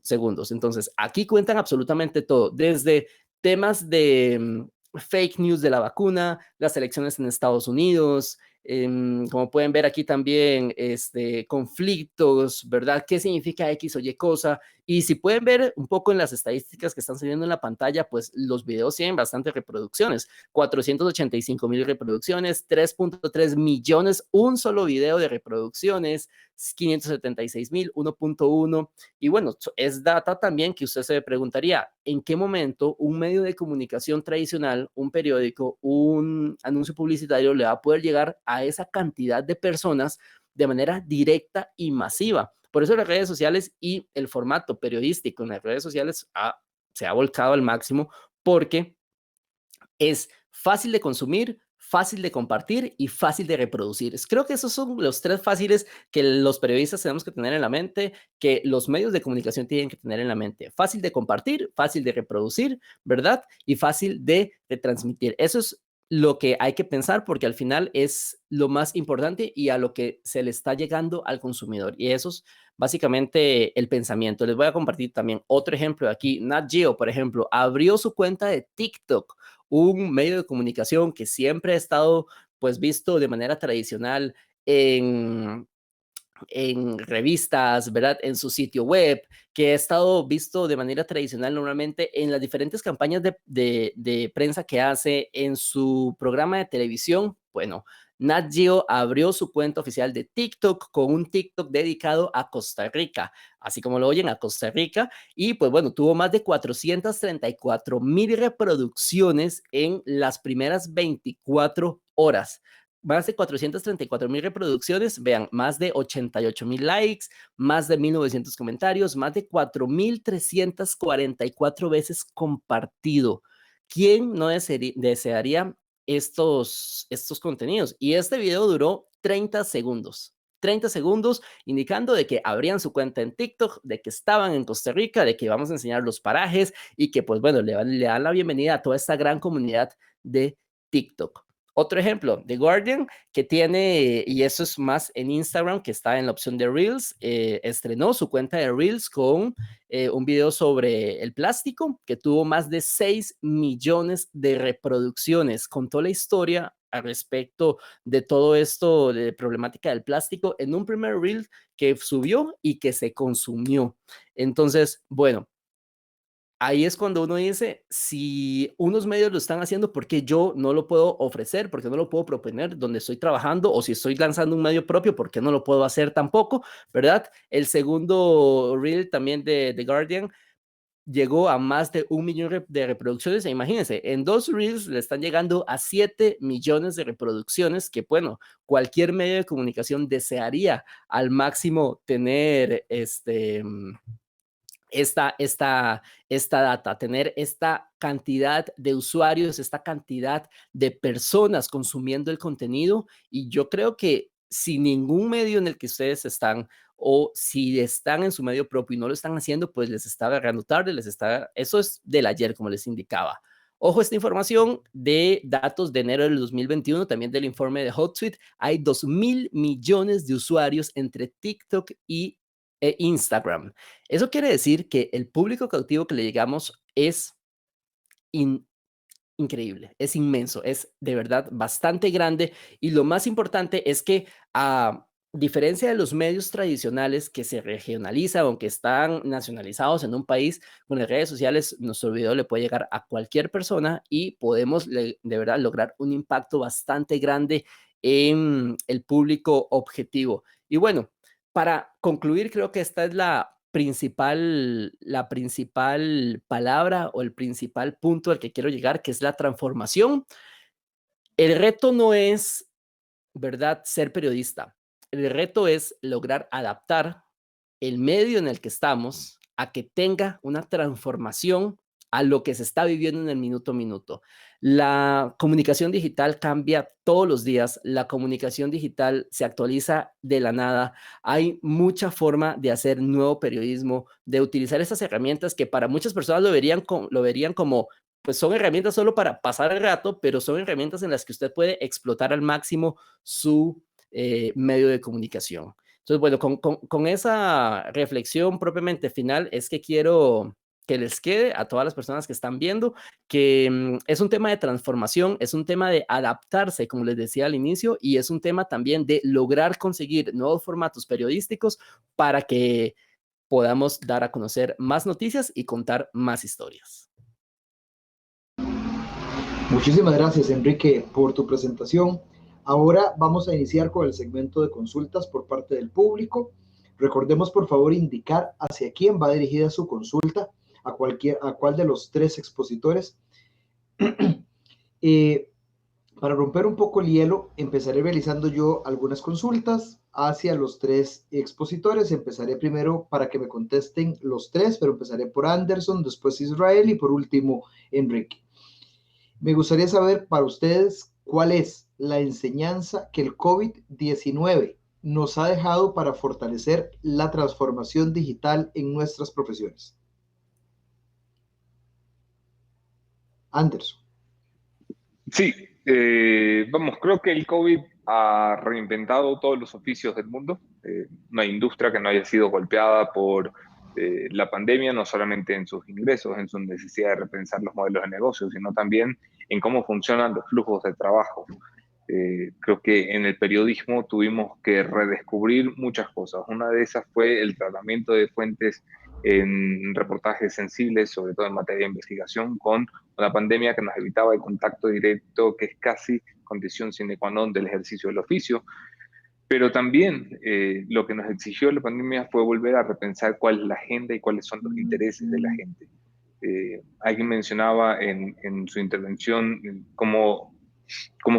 segundos. Entonces, aquí cuentan absolutamente todo, desde temas de fake news de la vacuna, las elecciones en Estados Unidos, como pueden ver aquí también, conflictos, ¿verdad? ¿Qué significa X o Y cosa? Y si pueden ver un poco en las estadísticas que están saliendo en la pantalla, pues los videos tienen bastantes reproducciones, 485,000 reproducciones, 3.3 millones, un solo video de reproducciones, 576,000, 1.1. Y bueno, es data también que usted se preguntaría, ¿en qué momento un medio de comunicación tradicional, un periódico, un anuncio publicitario le va a poder llegar a esa cantidad de personas de manera directa y masiva? Por eso las redes sociales y el formato periodístico en las redes sociales se ha volcado al máximo porque es fácil de consumir, fácil de compartir y fácil de reproducir. Creo que esos son los tres fáciles que los periodistas tenemos que tener en la mente, que los medios de comunicación tienen que tener en la mente. Fácil de compartir, fácil de reproducir, ¿verdad? Y fácil de retransmitir. Eso es lo que hay que pensar porque al final es lo más importante y a lo que se le está llegando al consumidor. Y eso es básicamente el pensamiento. Les voy a compartir también otro ejemplo de aquí. Nat Geo, por ejemplo, abrió su cuenta de TikTok, un medio de comunicación que siempre ha estado pues visto de manera tradicional en, revistas, ¿verdad? En su sitio web, que ha estado visto de manera tradicional normalmente en las diferentes campañas de prensa que hace en su programa de televisión. Bueno, Nat Geo abrió su cuenta oficial de TikTok con un TikTok dedicado a Costa Rica, así como lo oyen, a Costa Rica, y pues bueno, tuvo más de 434,000 reproducciones en las primeras 24 horas. Más de 434,000 reproducciones, vean, más de 88,000 likes, más de 1,900 comentarios, más de 4,344 veces compartido. ¿Quién no desearía estos contenidos? Y este video duró 30 segundos. 30 segundos indicando de que abrían su cuenta en TikTok, de que estaban en Costa Rica, de que vamos a enseñar los parajes y que pues bueno, le dan la bienvenida a toda esta gran comunidad de TikTok. Otro ejemplo, The Guardian, que tiene, y eso es más en Instagram, que está en la opción de Reels, estrenó su cuenta de Reels con un video sobre el plástico que tuvo más de 6 millones de reproducciones. Contó la historia al respecto de todo esto de problemática del plástico en un primer Reel que subió y que se consumió. Entonces, bueno, ahí es cuando uno dice, si unos medios lo están haciendo, ¿por qué yo no lo puedo ofrecer? ¿Por qué no lo puedo proponer donde estoy trabajando? O si estoy lanzando un medio propio, ¿por qué no lo puedo hacer tampoco? ¿Verdad? El segundo reel también de The Guardian llegó a más de 1 millón de reproducciones. E imagínense, en 2 reels le están llegando a 7 millones de reproducciones, que bueno, cualquier medio de comunicación desearía al máximo tener esta data, tener esta cantidad de usuarios, esta cantidad de personas consumiendo el contenido. Y yo creo que si ningún medio en el que ustedes están o si están en su medio propio y no lo están haciendo, pues les está agarrando tarde, eso es del ayer, como les indicaba. Ojo, esta información de datos de enero del 2021, también del informe de HotSuite, hay 2,000 millones de usuarios entre TikTok e Instagram. Eso quiere decir que el público cautivo que le llegamos es increíble, es inmenso, es de verdad bastante grande y lo más importante es que diferencia de los medios tradicionales que se regionalizan o que están nacionalizados en un país, con las redes sociales nuestro video le puede llegar a cualquier persona y podemos de verdad lograr un impacto bastante grande en el público objetivo. Y bueno, para concluir, creo que esta es la principal palabra o el principal punto al que quiero llegar, que es la transformación. El reto no es, ¿verdad?, ser periodista. El reto es lograr adaptar el medio en el que estamos a que tenga una transformación a lo que se está viviendo en el minuto a minuto. La comunicación digital cambia todos los días, la comunicación digital se actualiza de la nada, hay mucha forma de hacer nuevo periodismo, de utilizar estas herramientas que para muchas personas lo verían como, pues son herramientas solo para pasar el rato, pero son herramientas en las que usted puede explotar al máximo su medio de comunicación. Entonces, bueno, con esa reflexión propiamente final es que quiero que les quede a todas las personas que están viendo que es un tema de transformación, es un tema de adaptarse, como les decía al inicio, y es un tema también de lograr conseguir nuevos formatos periodísticos para que podamos dar a conocer más noticias y contar más historias. Muchísimas gracias, Enrique, por tu presentación. Ahora vamos a iniciar con el segmento de consultas por parte del público. Recordemos, por favor, indicar hacia quién va dirigida su consulta, a cuál de los tres expositores. Para romper un poco el hielo, empezaré realizando yo algunas consultas hacia los tres expositores. Empezaré primero para que me contesten los tres, pero empezaré por Anderson, después Israel y por último Enrique. Me gustaría saber para ustedes cuál es la enseñanza que el COVID-19 nos ha dejado para fortalecer la transformación digital en nuestras profesiones. Anderson. Sí, vamos, creo que el COVID ha reinventado todos los oficios del mundo. No hay industria que no haya sido golpeada por la pandemia, no solamente en sus ingresos, en su necesidad de repensar los modelos de negocio, sino también en cómo funcionan los flujos de trabajo. Creo que en el periodismo tuvimos que redescubrir muchas cosas. Una de esas fue el tratamiento de fuentes en reportajes sensibles, sobre todo en materia de investigación, con una pandemia que nos evitaba el contacto directo, que es casi condición sine qua non del ejercicio del oficio. Pero también lo que nos exigió la pandemia fue volver a repensar cuál es la agenda y cuáles son los intereses de la gente. Alguien mencionaba en su intervención cómo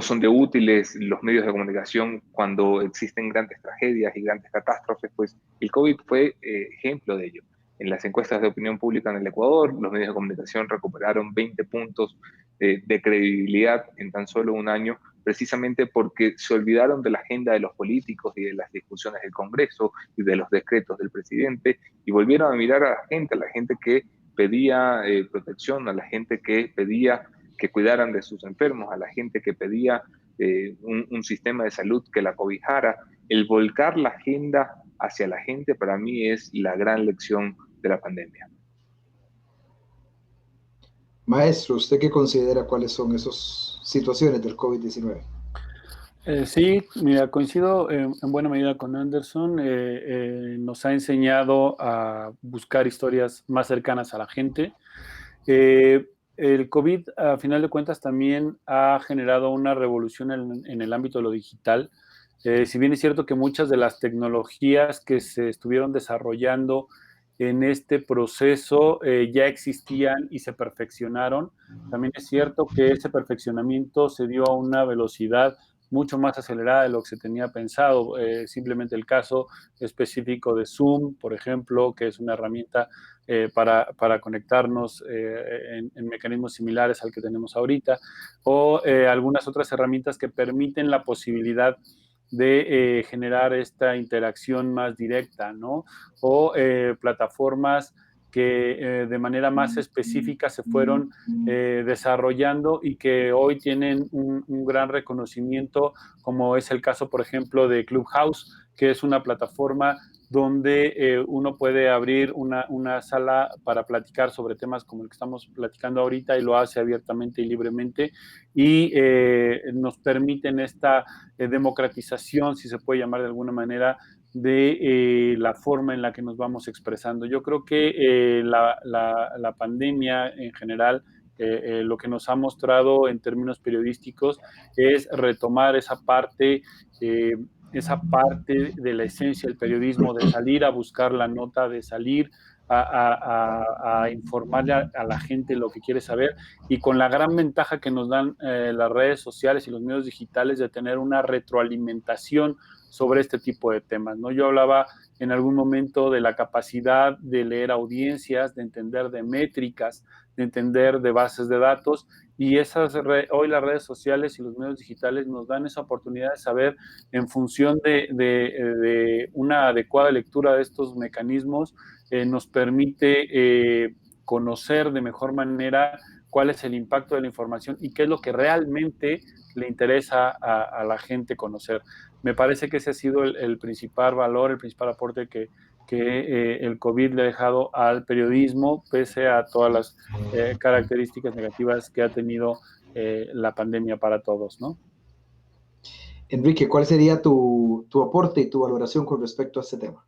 son de útiles los medios de comunicación cuando existen grandes tragedias y grandes catástrofes. Pues el COVID fue ejemplo de ello. En las encuestas de opinión pública en el Ecuador, los medios de comunicación recuperaron 20 puntos de credibilidad en tan solo un año, precisamente porque se olvidaron de la agenda de los políticos y de las discusiones del Congreso y de los decretos del presidente, y volvieron a mirar a la gente que pedía protección, a la gente que pedía que cuidaran de sus enfermos, a la gente que pedía un sistema de salud que la cobijara. El volcar la agenda hacia la gente para mí es la gran lección de la pandemia. Maestro, ¿usted qué considera cuáles son esas situaciones del COVID-19? Sí, mira, coincido en buena medida con Anderson. Nos ha enseñado a buscar historias más cercanas a la gente. El COVID, a final de cuentas, también ha generado una revolución en el ámbito de lo digital. Si bien es cierto que muchas de las tecnologías que se estuvieron desarrollando en este proceso ya existían y se perfeccionaron, también es cierto que ese perfeccionamiento se dio a una velocidad mucho más acelerada de lo que se tenía pensado. Simplemente el caso específico de Zoom, por ejemplo, que es una herramienta para conectarnos en mecanismos similares al que tenemos ahorita, o algunas otras herramientas que permiten la posibilidad de generar esta interacción más directa, ¿no? O plataformas que de manera más específica se fueron desarrollando y que hoy tienen un gran reconocimiento, como es el caso, por ejemplo, de Clubhouse, que es una plataforma donde uno puede abrir una sala para platicar sobre temas como el que estamos platicando ahorita, y lo hace abiertamente y libremente, y nos permiten esta democratización, si se puede llamar de alguna manera, de la forma en la que nos vamos expresando. Yo creo que la pandemia en general, lo que nos ha mostrado en términos periodísticos es retomar esa parte de la esencia del periodismo, de salir a buscar la nota, de salir a informarle a la gente lo que quiere saber, y con la gran ventaja que nos dan las redes sociales y los medios digitales de tener una retroalimentación sobre este tipo de temas, ¿no? Yo hablaba en algún momento de la capacidad de leer audiencias, de entender de métricas, de entender de bases de datos, y hoy las redes sociales y los medios digitales nos dan esa oportunidad de saber, en función de una adecuada lectura de estos mecanismos, nos permite conocer de mejor manera cuál es el impacto de la información y qué es lo que realmente le interesa a la gente conocer. Me parece que ese ha sido el principal valor, el principal aporte que el COVID le ha dejado al periodismo, pese a todas las características negativas que ha tenido la pandemia para todos, ¿no? Enrique, ¿cuál sería tu aporte y tu valoración con respecto a este tema?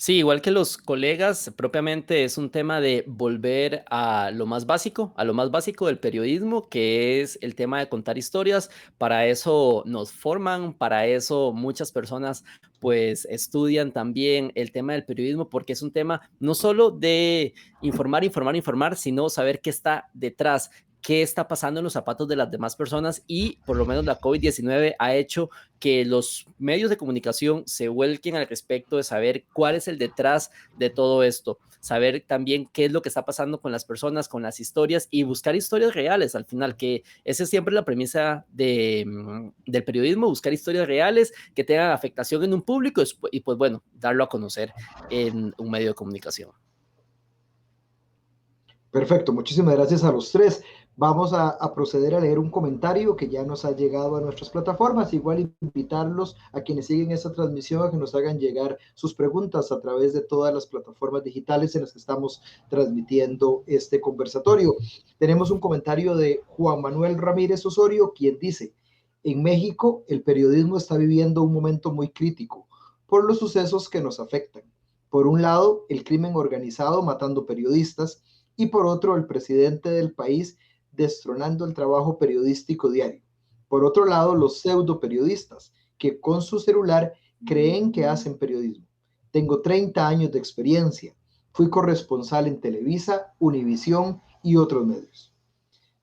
Sí, igual que los colegas, propiamente es un tema de volver a lo más básico del periodismo, que es el tema de contar historias. Para eso nos forman, para eso muchas personas pues estudian también el tema del periodismo, porque es un tema no solo de informar, sino saber qué está detrás, qué está pasando en los zapatos de las demás personas, y por lo menos la COVID-19 ha hecho que los medios de comunicación se vuelquen al respecto de saber cuál es el detrás de todo esto, saber también qué es lo que está pasando con las personas, con las historias, y buscar historias reales al final, que esa es siempre la premisa del periodismo, buscar historias reales que tengan afectación en un público y pues bueno, darlo a conocer en un medio de comunicación. Perfecto, muchísimas gracias a los tres. Vamos a proceder a leer un comentario que ya nos ha llegado a nuestras plataformas. Igual invitarlos a quienes siguen esta transmisión a que nos hagan llegar sus preguntas a través de todas las plataformas digitales en las que estamos transmitiendo este conversatorio. Tenemos un comentario de Juan Manuel Ramírez Osorio, quien dice: en México el periodismo está viviendo un momento muy crítico por los sucesos que nos afectan. Por un lado, el crimen organizado matando periodistas, y por otro, el presidente del país destronando el trabajo periodístico diario. Por otro lado, los pseudo periodistas que con su celular creen que hacen periodismo. Tengo 30 años de experiencia. Fui corresponsal en Televisa, Univisión y otros medios.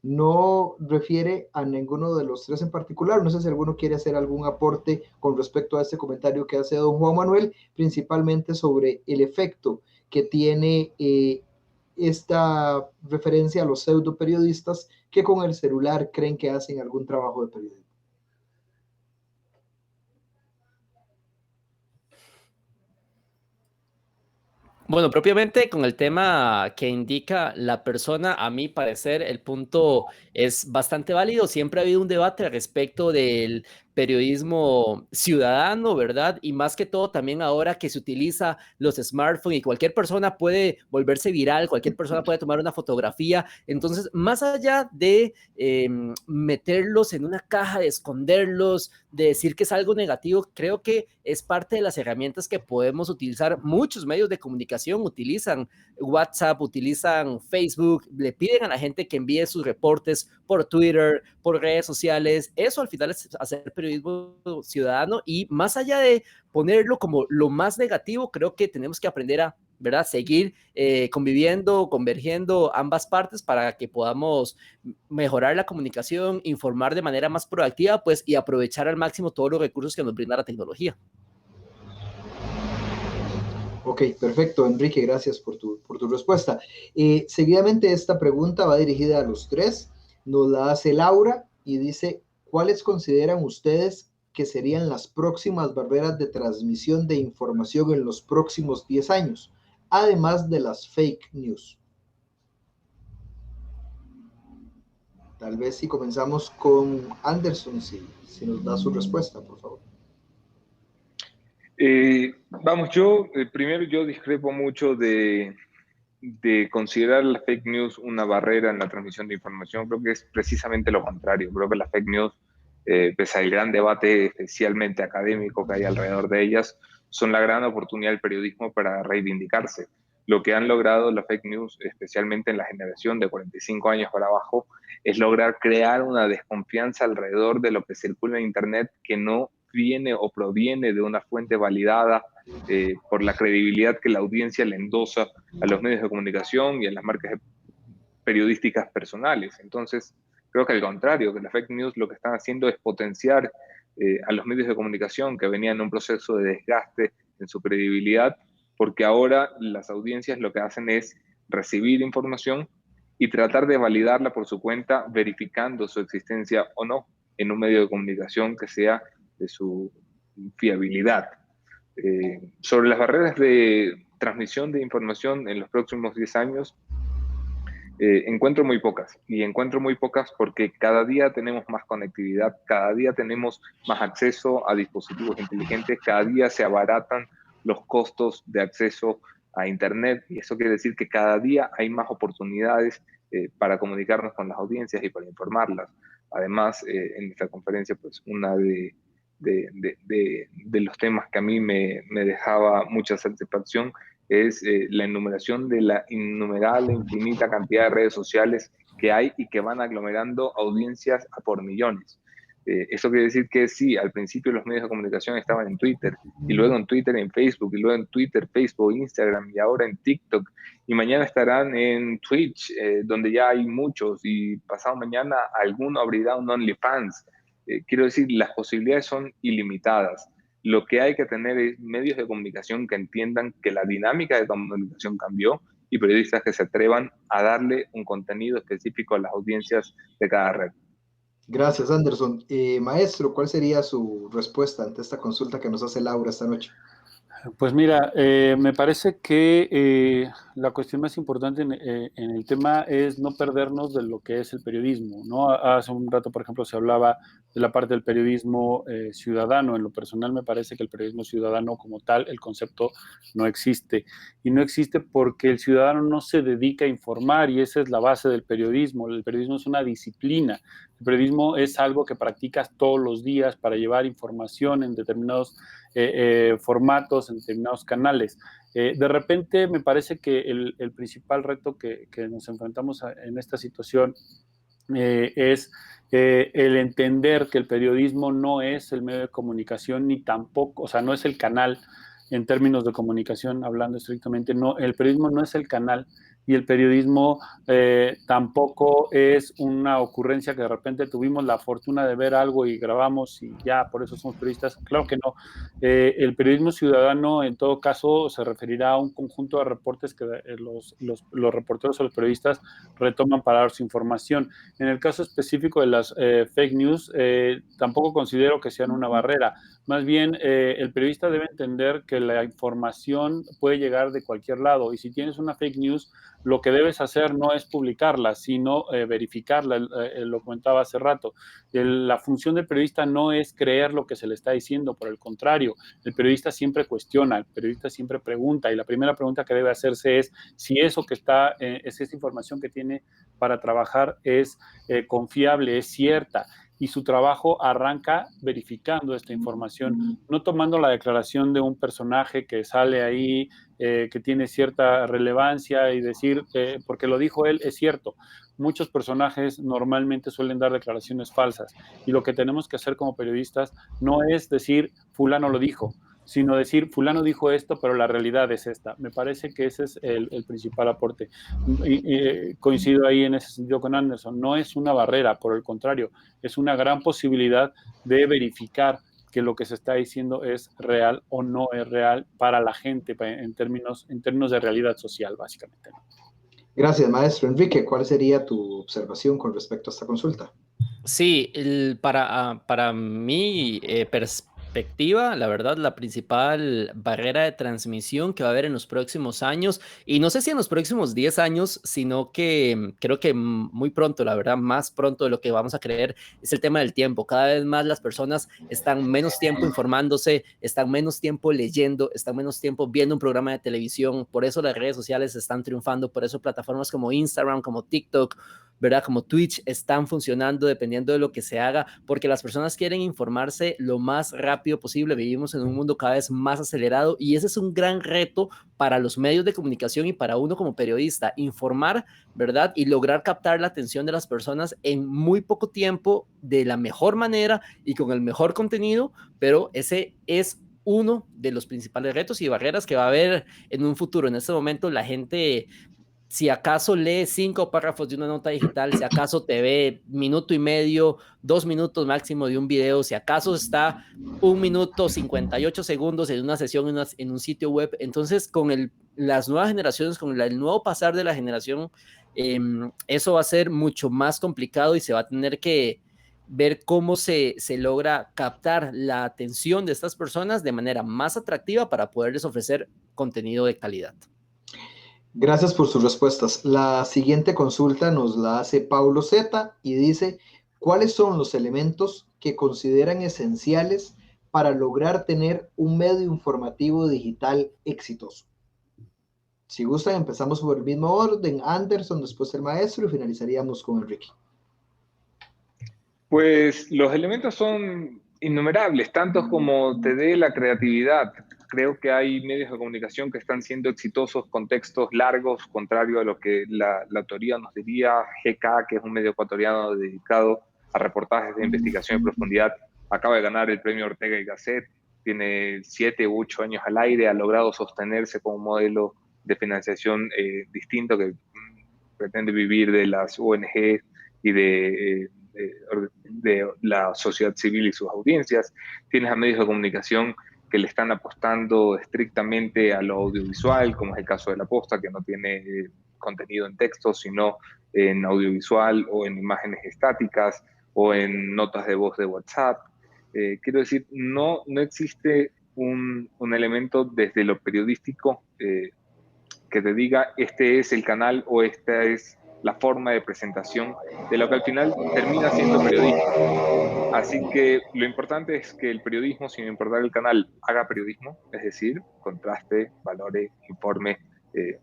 No refiere a ninguno de los tres en particular. No sé si alguno quiere hacer algún aporte con respecto a este comentario que hace don Juan Manuel, principalmente sobre el efecto que tiene esta referencia a los pseudo periodistas que con el celular creen que hacen algún trabajo de periodismo. Bueno, propiamente con el tema que indica la persona, a mi parecer, el punto es bastante válido. Siempre ha habido un debate al respecto del periodismo ciudadano, ¿verdad? Y más que todo también ahora que se utiliza los smartphones y cualquier persona puede volverse viral, cualquier persona puede tomar una fotografía. Entonces, más allá de meterlos en una caja, de esconderlos, de decir que es algo negativo, creo que es parte de las herramientas que podemos utilizar. Muchos medios de comunicación utilizan WhatsApp, utilizan Facebook, le piden a la gente que envíe sus reportes por Twitter, por redes sociales. Eso al final es hacer periodismo ciudadano, y más allá de ponerlo como lo más negativo, creo que tenemos que aprender a, ¿verdad?, seguir conviviendo, convergiendo ambas partes para que podamos mejorar la comunicación, informar de manera más proactiva, pues, y aprovechar al máximo todos los recursos que nos brinda la tecnología. Ok, perfecto, Enrique, gracias por tu respuesta. Seguidamente esta pregunta va dirigida a los tres. Nos la hace Laura y dice: ¿cuáles consideran ustedes que serían las próximas barreras de transmisión de información en los próximos 10 años, además de las fake news? Tal vez si comenzamos con Anderson, si nos da su respuesta, por favor. Primero yo discrepo mucho de considerar la fake news una barrera en la transmisión de información. Creo que es precisamente lo contrario. Creo que las fake news, pese al gran debate especialmente académico que hay alrededor de ellas, son la gran oportunidad del periodismo para reivindicarse. Lo que han logrado las fake news, especialmente en la generación de 45 años para abajo, es lograr crear una desconfianza alrededor de lo que circula en Internet que no viene o proviene de una fuente validada por la credibilidad que la audiencia le endosa a los medios de comunicación y a las marcas periodísticas personales. Entonces, creo que al contrario, que las fake news lo que están haciendo es potenciar a los medios de comunicación que venían en un proceso de desgaste en su credibilidad, porque ahora las audiencias lo que hacen es recibir información y tratar de validarla por su cuenta, verificando su existencia o no en un medio de comunicación que sea de su fiabilidad. Sobre las barreras de transmisión de información en los próximos 10 años, encuentro muy pocas, y encuentro muy pocas porque cada día tenemos más conectividad, cada día tenemos más acceso a dispositivos inteligentes, cada día se abaratan los costos de acceso a Internet, y eso quiere decir que cada día hay más oportunidades para comunicarnos con las audiencias y para informarlas. Además, en esta conferencia, pues una de los temas que a mí me dejaba mucha satisfacción es la enumeración de la innumerable, infinita cantidad de redes sociales que hay y que van aglomerando audiencias a por millones. Eso quiere decir que sí, al principio los medios de comunicación estaban en Twitter, y luego en Twitter, en Facebook, y luego en Twitter, Facebook, Instagram, y ahora en TikTok, y mañana estarán en Twitch, donde ya hay muchos, y pasado mañana alguno abrirá un OnlyFans. Quiero decir, las posibilidades son ilimitadas. Lo que hay que tener es medios de comunicación que entiendan que la dinámica de comunicación cambió, y periodistas que se atrevan a darle un contenido específico a las audiencias de cada red. Gracias, Anderson. Maestro, ¿cuál sería su respuesta ante esta consulta que nos hace Laura esta noche? Pues mira, me parece que la cuestión más importante en el tema es no perdernos de lo que es el periodismo, ¿no? Hace un rato, por ejemplo, se hablaba de la parte del periodismo ciudadano. En lo personal me parece que el periodismo ciudadano como tal, el concepto no existe. Y no existe porque el ciudadano no se dedica a informar, y esa es la base del periodismo. El periodismo es una disciplina. El periodismo es algo que practicas todos los días para llevar información en determinados formatos, en determinados canales. De repente me parece que el principal reto que nos enfrentamos en esta situación es el entender que el periodismo no es el medio de comunicación, ni tampoco, o sea, no es el canal en términos de comunicación, hablando estrictamente. No, el periodismo no es el canal, y el periodismo tampoco es una ocurrencia que de repente tuvimos la fortuna de ver algo y grabamos y ya, por eso somos periodistas. Claro que no. El periodismo ciudadano, en todo caso, se referirá a un conjunto de reportes que los reporteros o los periodistas retoman para dar su información. En el caso específico de las fake news, tampoco considero que sean una barrera. Más bien, el periodista debe entender que la información puede llegar de cualquier lado, y si tienes una fake news, lo que debes hacer no es publicarla, sino verificarla. Lo comentaba hace rato. La función del periodista no es creer lo que se le está diciendo, por el contrario, el periodista siempre cuestiona, el periodista siempre pregunta, y la primera pregunta que debe hacerse es si eso que está, es esa información que tiene para trabajar es confiable, es cierta. Y su trabajo arranca verificando esta información, no tomando la declaración de un personaje que sale ahí, que tiene cierta relevancia, y decir, porque lo dijo él, es cierto. Muchos personajes normalmente suelen dar declaraciones falsas, y lo que tenemos que hacer como periodistas no es decir, fulano lo dijo, sino decir, fulano dijo esto, pero la realidad es esta. Me parece que ese es el principal aporte. Coincido ahí en ese sentido con Anderson. No es una barrera, por el contrario, es una gran posibilidad de verificar que lo que se está diciendo es real o no es real para la gente, en términos de realidad social, básicamente. Gracias, maestro. Enrique, ¿cuál sería tu observación con respecto a esta consulta? Sí, para mi perspectiva, la verdad, la principal barrera de transmisión que va a haber en los próximos años, y no sé si en los próximos 10 años, sino que creo que muy pronto, la verdad, más pronto de lo que vamos a creer, es el tema del tiempo. Cada vez más las personas están menos tiempo informándose, están menos tiempo leyendo, están menos tiempo viendo un programa de televisión. Por eso las redes sociales están triunfando, por eso plataformas como Instagram, como TikTok, ¿verdad? Como Twitch están funcionando dependiendo de lo que se haga, porque las personas quieren informarse lo más rápido posible. Vivimos en un mundo cada vez más acelerado y ese es un gran reto para los medios de comunicación y para uno como periodista, informar, ¿verdad? Y lograr captar la atención de las personas en muy poco tiempo, de la mejor manera y con el mejor contenido, pero ese es uno de los principales retos y barreras que va a haber en un futuro. En este momento la gente, si acaso lee 5 párrafos de una nota digital, si acaso te ve minuto y medio, 2 minutos máximo de un video, si acaso está 1 minuto 58 segundos en una sesión en un sitio web. Entonces, con las nuevas generaciones, con el nuevo pasar de la generación, eso va a ser mucho más complicado y se va a tener que ver cómo se logra captar la atención de estas personas de manera más atractiva para poderles ofrecer contenido de calidad. Gracias por sus respuestas. La siguiente consulta nos la hace Paulo Z y dice, ¿cuáles son los elementos que consideran esenciales para lograr tener un medio informativo digital exitoso? Si gustan, empezamos por el mismo orden. Anderson, después el maestro y finalizaríamos con Enrique. Pues los elementos son innumerables, tantos como te dé la creatividad. Creo que hay medios de comunicación que están siendo exitosos con textos largos, contrario a lo que la autoría nos diría. GK, que es un medio ecuatoriano dedicado a reportajes de investigación en profundidad, acaba de ganar el premio Ortega y Gasset, tiene 7 u 8 años al aire, ha logrado sostenerse como un modelo de financiación distinto que pretende vivir de las ONG y de la sociedad civil y sus audiencias. Tienes a medios de comunicación que le están apostando estrictamente a lo audiovisual, como es el caso de La Posta, que no tiene contenido en texto, sino en audiovisual o en imágenes estáticas o en notas de voz de WhatsApp. Quiero decir, no existe un elemento desde lo periodístico que te diga este es el canal o esta es la forma de presentación de lo que al final termina siendo periodismo. Así que lo importante es que el periodismo, sin importar el canal, haga periodismo, es decir, contraste, valore, informe,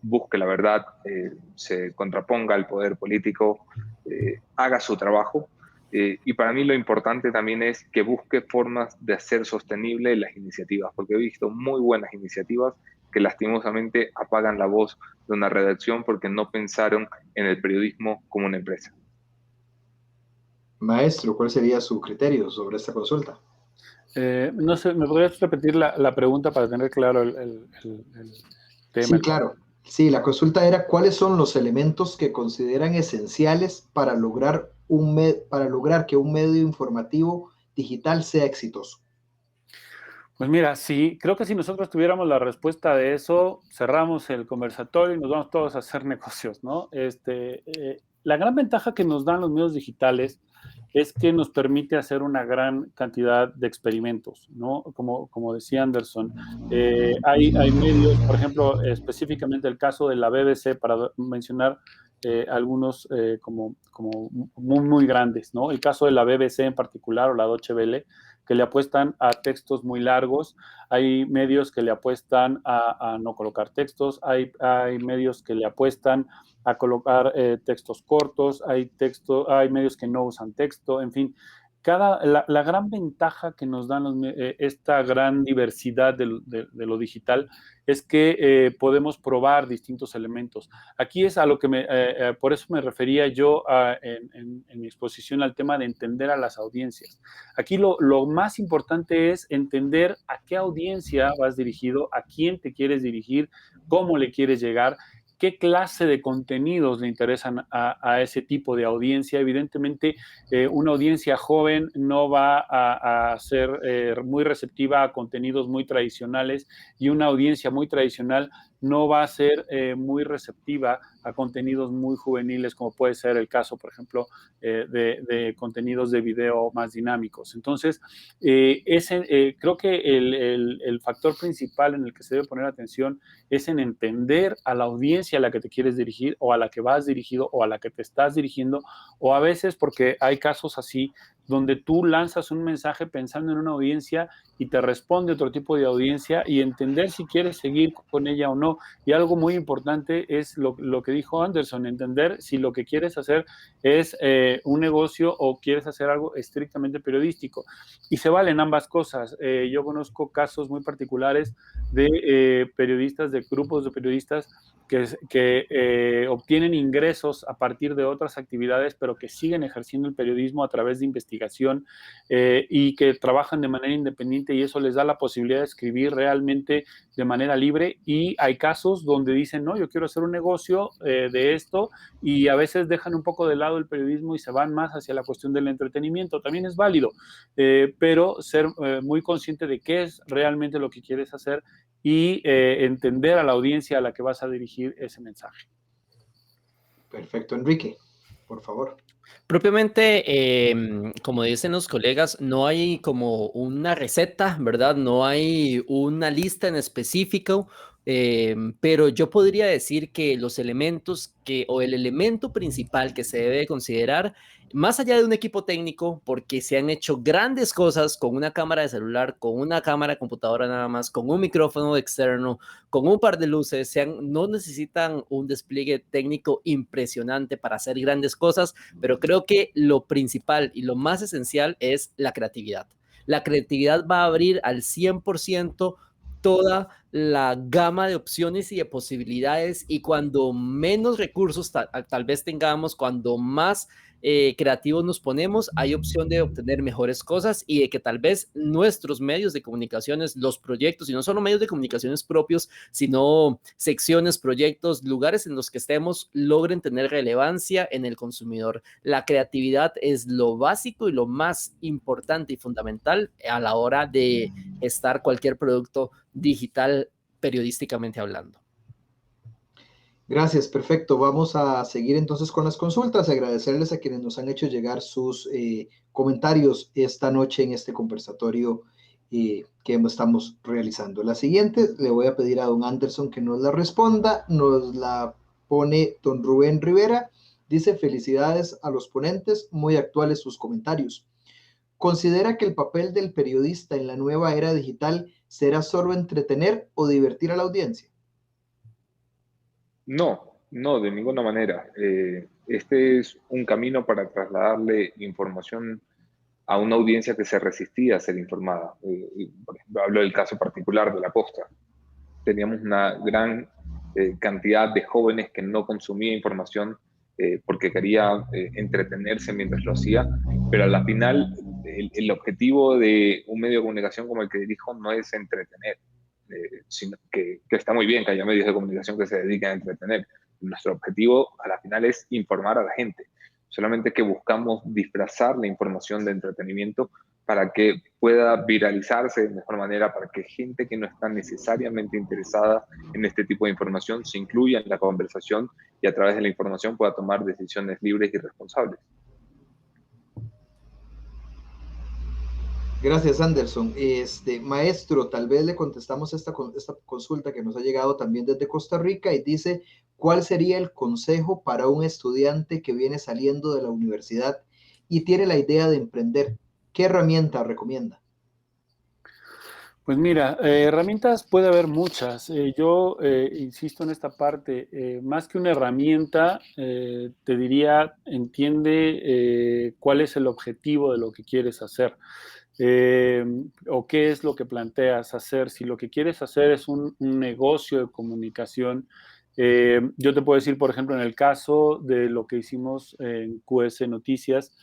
busque la verdad, se contraponga al poder político, haga su trabajo. Y para mí lo importante también es que busque formas de hacer sostenible las iniciativas, porque he visto muy buenas iniciativas que lastimosamente apagan la voz de una redacción porque no pensaron en el periodismo como una empresa. Maestro, ¿cuál sería su criterio sobre esta consulta? No sé, ¿me podrías repetir la pregunta para tener claro el tema? Sí, claro. Sí, la consulta era ¿cuáles son los elementos que consideran esenciales para lograr que un medio informativo digital sea exitoso? Pues mira, sí, creo que si nosotros tuviéramos la respuesta de eso, cerramos el conversatorio y nos vamos todos a hacer negocios, ¿no? La gran ventaja que nos dan los medios digitales es que nos permite hacer una gran cantidad de experimentos, ¿no? Como decía Anderson, hay medios, por ejemplo, específicamente el caso de la BBC, para mencionar algunos como muy grandes, ¿no? El caso de la BBC en particular, o la Deutsche Welle, que le apuestan a textos muy largos, hay medios que le apuestan a no colocar textos, hay medios que le apuestan a colocar textos cortos, hay medios que no usan texto, en fin. La gran ventaja que nos dan esta gran diversidad de lo digital es que podemos probar distintos elementos. Aquí es a lo que por eso me refería yo en mi exposición al tema de entender a las audiencias. Aquí lo más importante es entender a qué audiencia vas dirigido, a quién te quieres dirigir, cómo le quieres llegar, qué clase de contenidos le interesan a ese tipo de audiencia. Evidentemente, una audiencia joven no va a ser muy receptiva a contenidos muy tradicionales y una audiencia muy tradicional no va a ser muy receptiva a contenidos muy juveniles, como puede ser el caso, por ejemplo, de contenidos de video más dinámicos. Entonces, creo que el factor principal en el que se debe poner atención es en entender a la audiencia a la que te quieres dirigir, o a la que vas dirigido, o a la que te estás dirigiendo, o a veces, porque hay casos así, donde tú lanzas un mensaje pensando en una audiencia y te responde otro tipo de audiencia, y entender si quieres seguir con ella o no. Y algo muy importante es lo que dijo Anderson, entender si lo que quieres hacer es un negocio o quieres hacer algo estrictamente periodístico. Y se valen ambas cosas. Yo conozco casos muy particulares de periodistas, de grupos de periodistas que obtienen ingresos a partir de otras actividades, pero que siguen ejerciendo el periodismo a través de investigación, y que trabajan de manera independiente, y eso les da la posibilidad de escribir realmente de manera libre. Y hay casos donde dicen, no, yo quiero hacer un negocio de esto, y a veces dejan un poco de lado el periodismo y se van más hacia la cuestión del entretenimiento. También es válido, pero ser muy consciente de qué es realmente lo que quieres hacer, y entender a la audiencia a la que vas a dirigir ese mensaje. Perfecto, Enrique, por favor. Propiamente, como dicen los colegas, no hay como una receta, ¿verdad? No hay una lista en específico, pero yo podría decir que los elementos o el elemento principal que se debe considerar, más allá de un equipo técnico, porque se han hecho grandes cosas con una cámara de celular, con una cámara de computadora nada más, con un micrófono externo, con un par de luces, no necesitan un despliegue técnico impresionante para hacer grandes cosas, pero creo que lo principal y lo más esencial es la creatividad. La creatividad va a abrir al 100% toda la gama de opciones y de posibilidades, y cuando menos recursos tal vez tengamos, cuando más creativos nos ponemos, hay opción de obtener mejores cosas, y de que tal vez nuestros medios de comunicaciones, los proyectos, y no solo medios de comunicaciones propios, sino secciones, proyectos, lugares en los que estemos, logren tener relevancia en el consumidor. La creatividad es lo básico y lo más importante y fundamental a la hora de gestar cualquier producto digital, periodísticamente hablando. Gracias, perfecto. Vamos a seguir entonces con las consultas. Agradecerles a quienes nos han hecho llegar sus comentarios esta noche en este conversatorio que estamos realizando. La siguiente le voy a pedir a don Anderson que nos la responda. Nos la pone don Rubén Rivera. Dice: felicidades a los ponentes, muy actuales sus comentarios. ¿Considera que el papel del periodista en la nueva era digital será solo entretener o divertir a la audiencia? No, de ninguna manera. Este es un camino para trasladarle información a una audiencia que se resistía a ser informada. Por ejemplo, hablo del caso particular de La Posta. Teníamos una gran cantidad de jóvenes que no consumía información porque quería entretenerse mientras lo hacía, pero a la final el objetivo de un medio de comunicación como el que dirijo no es entretener, sino que está muy bien que haya medios de comunicación que se dediquen a entretener. Nuestro objetivo a la final es informar a la gente, solamente que buscamos disfrazar la información de entretenimiento para que pueda viralizarse de mejor manera, para que gente que no está necesariamente interesada en este tipo de información se incluya en la conversación y a través de la información pueda tomar decisiones libres y responsables. Gracias, Anderson. Maestro, tal vez le contestamos esta consulta que nos ha llegado también desde Costa Rica, y dice: ¿cuál sería el consejo para un estudiante que viene saliendo de la universidad y tiene la idea de emprender? ¿Qué herramienta recomienda? Pues mira, herramientas puede haber muchas. Yo insisto en esta parte, más que una herramienta, te diría, entiende cuál es el objetivo de lo que quieres hacer. O qué es lo que planteas hacer. Si lo que quieres hacer es un negocio de comunicación, yo te puedo decir, por ejemplo, en el caso de lo que hicimos en QS Noticias,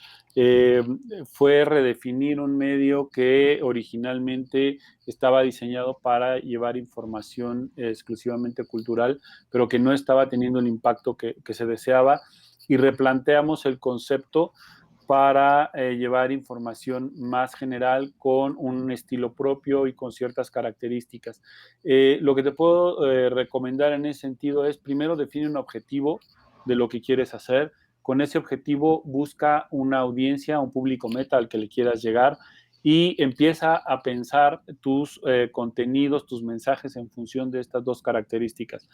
fue redefinir un medio que originalmente estaba diseñado para llevar información exclusivamente cultural, pero que no estaba teniendo el impacto que se deseaba, y replanteamos el concepto para llevar información más general con un estilo propio y con ciertas características. Lo que te puedo recomendar en ese sentido es, primero, define un objetivo de lo que quieres hacer. Con ese objetivo busca una audiencia, un público meta al que le quieras llegar y empieza a pensar tus contenidos, tus mensajes en función de estas dos características.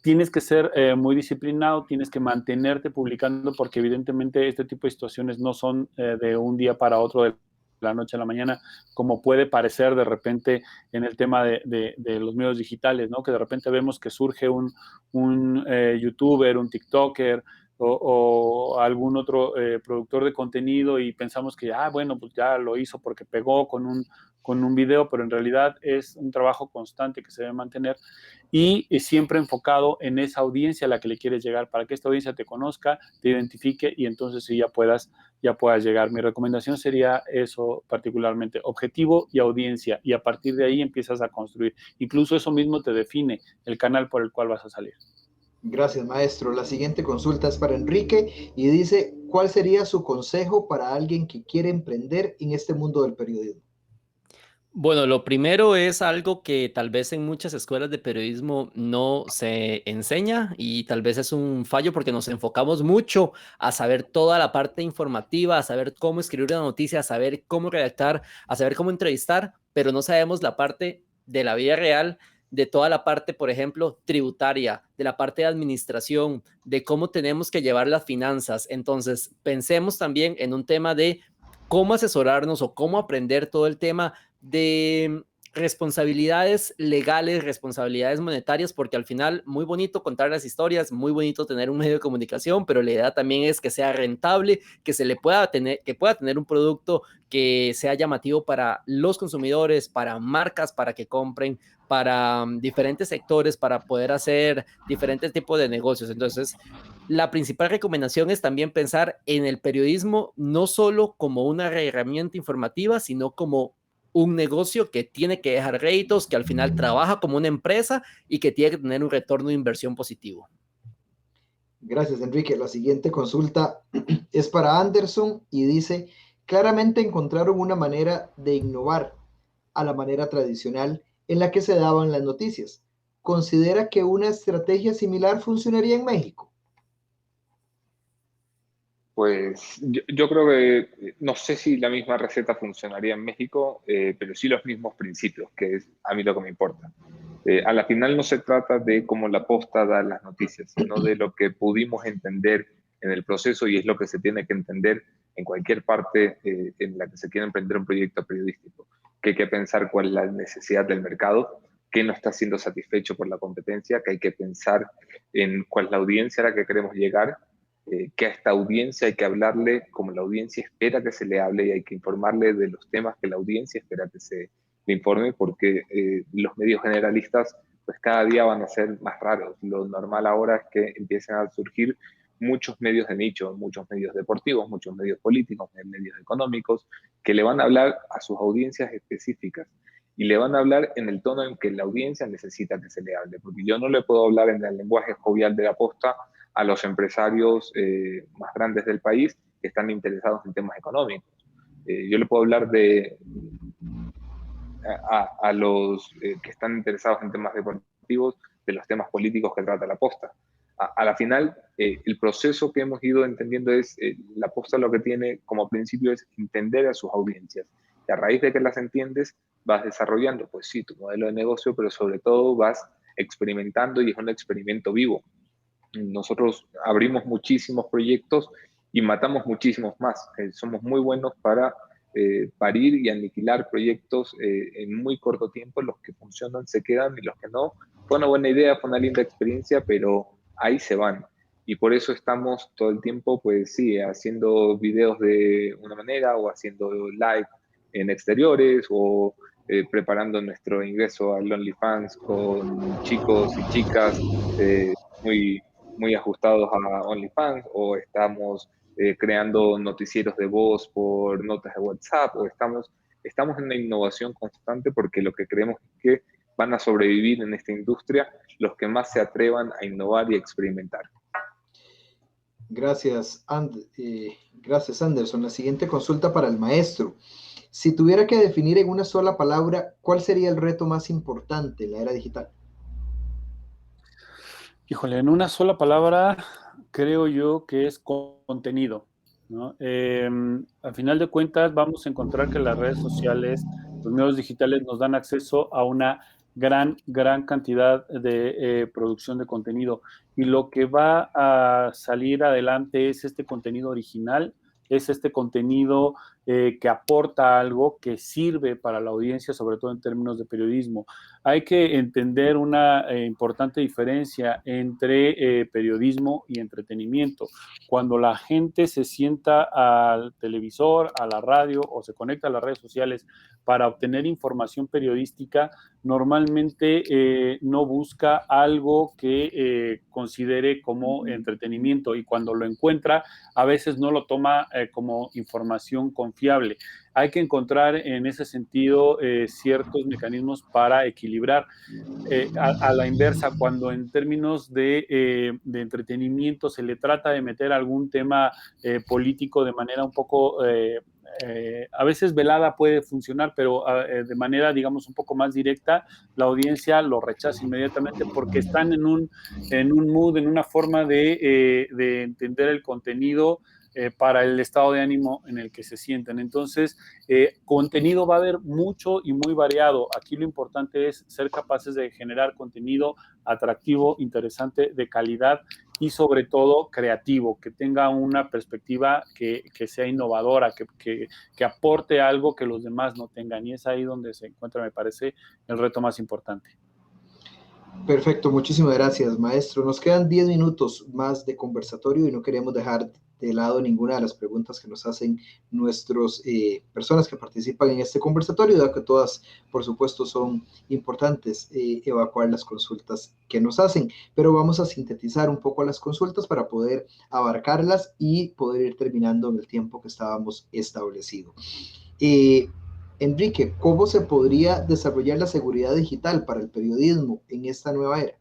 Tienes que ser muy disciplinado, tienes que mantenerte publicando porque evidentemente este tipo de situaciones no son de un día para otro, de la noche a la mañana, como puede parecer de repente en el tema de los medios digitales, ¿no? Que de repente vemos que surge un youtuber, un tiktoker o algún otro productor de contenido y pensamos que, bueno, pues ya lo hizo porque pegó con un video, pero en realidad es un trabajo constante que se debe mantener y siempre enfocado en esa audiencia a la que le quieres llegar, para que esta audiencia te conozca, te identifique y entonces sí ya puedas llegar. Mi recomendación sería eso particularmente, objetivo y audiencia, y a partir de ahí empiezas a construir. Incluso eso mismo te define el canal por el cual vas a salir. Gracias, maestro. La siguiente consulta es para Enrique y dice, ¿cuál sería su consejo para alguien que quiere emprender en este mundo del periodismo? Bueno, lo primero es algo que tal vez en muchas escuelas de periodismo no se enseña y tal vez es un fallo porque nos enfocamos mucho a saber toda la parte informativa, a saber cómo escribir una noticia, a saber cómo redactar, a saber cómo entrevistar, pero no sabemos la parte de la vida real, de toda la parte, por ejemplo, tributaria, de la parte de administración, de cómo tenemos que llevar las finanzas. Entonces, pensemos también en un tema de cómo asesorarnos o cómo aprender todo el tema de responsabilidades legales, responsabilidades monetarias, porque al final muy bonito contar las historias, muy bonito tener un medio de comunicación, pero la idea también es que sea rentable, que se le pueda tener, que pueda tener un producto que sea llamativo para los consumidores, para marcas, para que compren, para diferentes sectores, para poder hacer diferentes tipos de negocios. Entonces, la principal recomendación es también pensar en el periodismo no solo como una herramienta informativa, sino como un negocio que tiene que dejar réditos, que al final trabaja como una empresa y que tiene que tener un retorno de inversión positivo. Gracias, Enrique. La siguiente consulta es para Anderson y dice, claramente encontraron una manera de innovar a la manera tradicional en la que se daban las noticias. ¿Considera que una estrategia similar funcionaría en México? Pues yo creo que no sé si la misma receta funcionaría en México, pero sí los mismos principios, que es a mí lo que me importa. A la final no se trata de cómo la posta da las noticias, sino de lo que pudimos entender en el proceso y es lo que se tiene que entender en cualquier parte en la que se quiera emprender un proyecto periodístico, que hay que pensar cuál es la necesidad del mercado, qué no está siendo satisfecho por la competencia, que hay que pensar en cuál es la audiencia a la que queremos llegar, que a esta audiencia hay que hablarle como la audiencia espera que se le hable y hay que informarle de los temas que la audiencia espera que se le informe, porque los medios generalistas pues cada día van a ser más raros. Lo normal ahora es que empiecen a surgir muchos medios de nicho, muchos medios deportivos, muchos medios políticos, medios económicos, que le van a hablar a sus audiencias específicas y le van a hablar en el tono en que la audiencia necesita que se le hable, porque yo no le puedo hablar en el lenguaje jovial de la posta a los empresarios más grandes del país que están interesados en temas económicos. Yo le puedo hablar a los que están interesados en temas deportivos de los temas políticos que trata la posta. A la final, el proceso que hemos ido entendiendo es, la posta lo que tiene como principio es entender a sus audiencias. Y a raíz de que las entiendes, vas desarrollando, pues sí, tu modelo de negocio, pero sobre todo vas experimentando y es un experimento vivo. Nosotros abrimos muchísimos proyectos y matamos muchísimos más. Somos muy buenos para parir y aniquilar proyectos en muy corto tiempo. Los que funcionan se quedan y los que no. Fue una buena idea, fue una linda experiencia, pero ahí se van. Y por eso estamos todo el tiempo, pues sí, haciendo videos de una manera o haciendo live en exteriores o preparando nuestro ingreso al OnlyFans con chicos y chicas muy ajustados a OnlyFans, o estamos creando noticieros de voz por notas de WhatsApp, o estamos en una innovación constante porque lo que creemos es que van a sobrevivir en esta industria los que más se atrevan a innovar y experimentar. Gracias, gracias, Anderson. La siguiente consulta para el maestro. Si tuviera que definir en una sola palabra, ¿cuál sería el reto más importante en la era digital? Híjole, en una sola palabra, creo yo que es contenido, ¿no? Al final de cuentas, vamos a encontrar que las redes sociales, los medios digitales nos dan acceso a una gran cantidad de producción de contenido. Y lo que va a salir adelante es este contenido original, es este contenido que aporta algo, que sirve para la audiencia, sobre todo en términos de periodismo. Hay que entender una importante diferencia entre periodismo y entretenimiento. Cuando la gente se sienta al televisor, a la radio o se conecta a las redes sociales para obtener información periodística, normalmente no busca algo que considere como entretenimiento, y cuando lo encuentra, a veces no lo toma como información confiable. Hay que encontrar en ese sentido ciertos mecanismos para equilibrar. A la inversa, cuando en términos de entretenimiento se le trata de meter algún tema político de manera un poco, a veces velada puede funcionar, pero de manera, digamos, un poco más directa, la audiencia lo rechaza inmediatamente porque están en un mood, en una forma de entender el contenido para el estado de ánimo en el que se sienten. Entonces, contenido va a haber mucho y muy variado. Aquí lo importante es ser capaces de generar contenido atractivo, interesante, de calidad y sobre todo creativo, que tenga una perspectiva que sea innovadora, que aporte algo que los demás no tengan. Y es ahí donde se encuentra, me parece, el reto más importante. Perfecto, muchísimas gracias, maestro. Nos quedan 10 minutos más de conversatorio y no queremos dejar de lado ninguna de las preguntas que nos hacen nuestras personas que participan en este conversatorio, dado que todas, por supuesto, son importantes evacuar las consultas que nos hacen, pero vamos a sintetizar un poco las consultas para poder abarcarlas y poder ir terminando en el tiempo que estábamos establecido. Enrique, ¿cómo se podría desarrollar la seguridad digital para el periodismo en esta nueva era?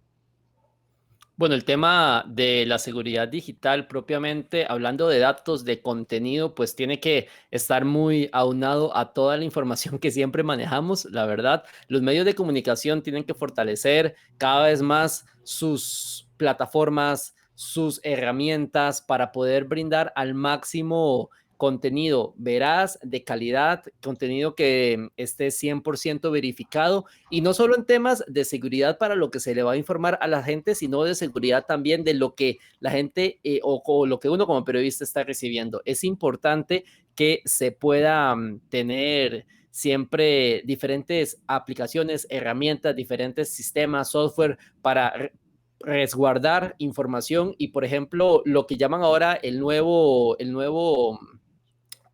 Bueno, el tema de la seguridad digital propiamente, hablando de datos, de contenido, pues tiene que estar muy aunado a toda la información que siempre manejamos, la verdad. Los medios de comunicación tienen que fortalecer cada vez más sus plataformas, sus herramientas para poder brindar al máximo contenido veraz, de calidad, contenido que esté 100% verificado, y no solo en temas de seguridad para lo que se le va a informar a la gente, sino de seguridad también de lo que la gente o lo que uno como periodista está recibiendo. Es importante que se pueda tener siempre diferentes aplicaciones, herramientas, diferentes sistemas, software para resguardar información y, por ejemplo, lo que llaman ahora el nuevo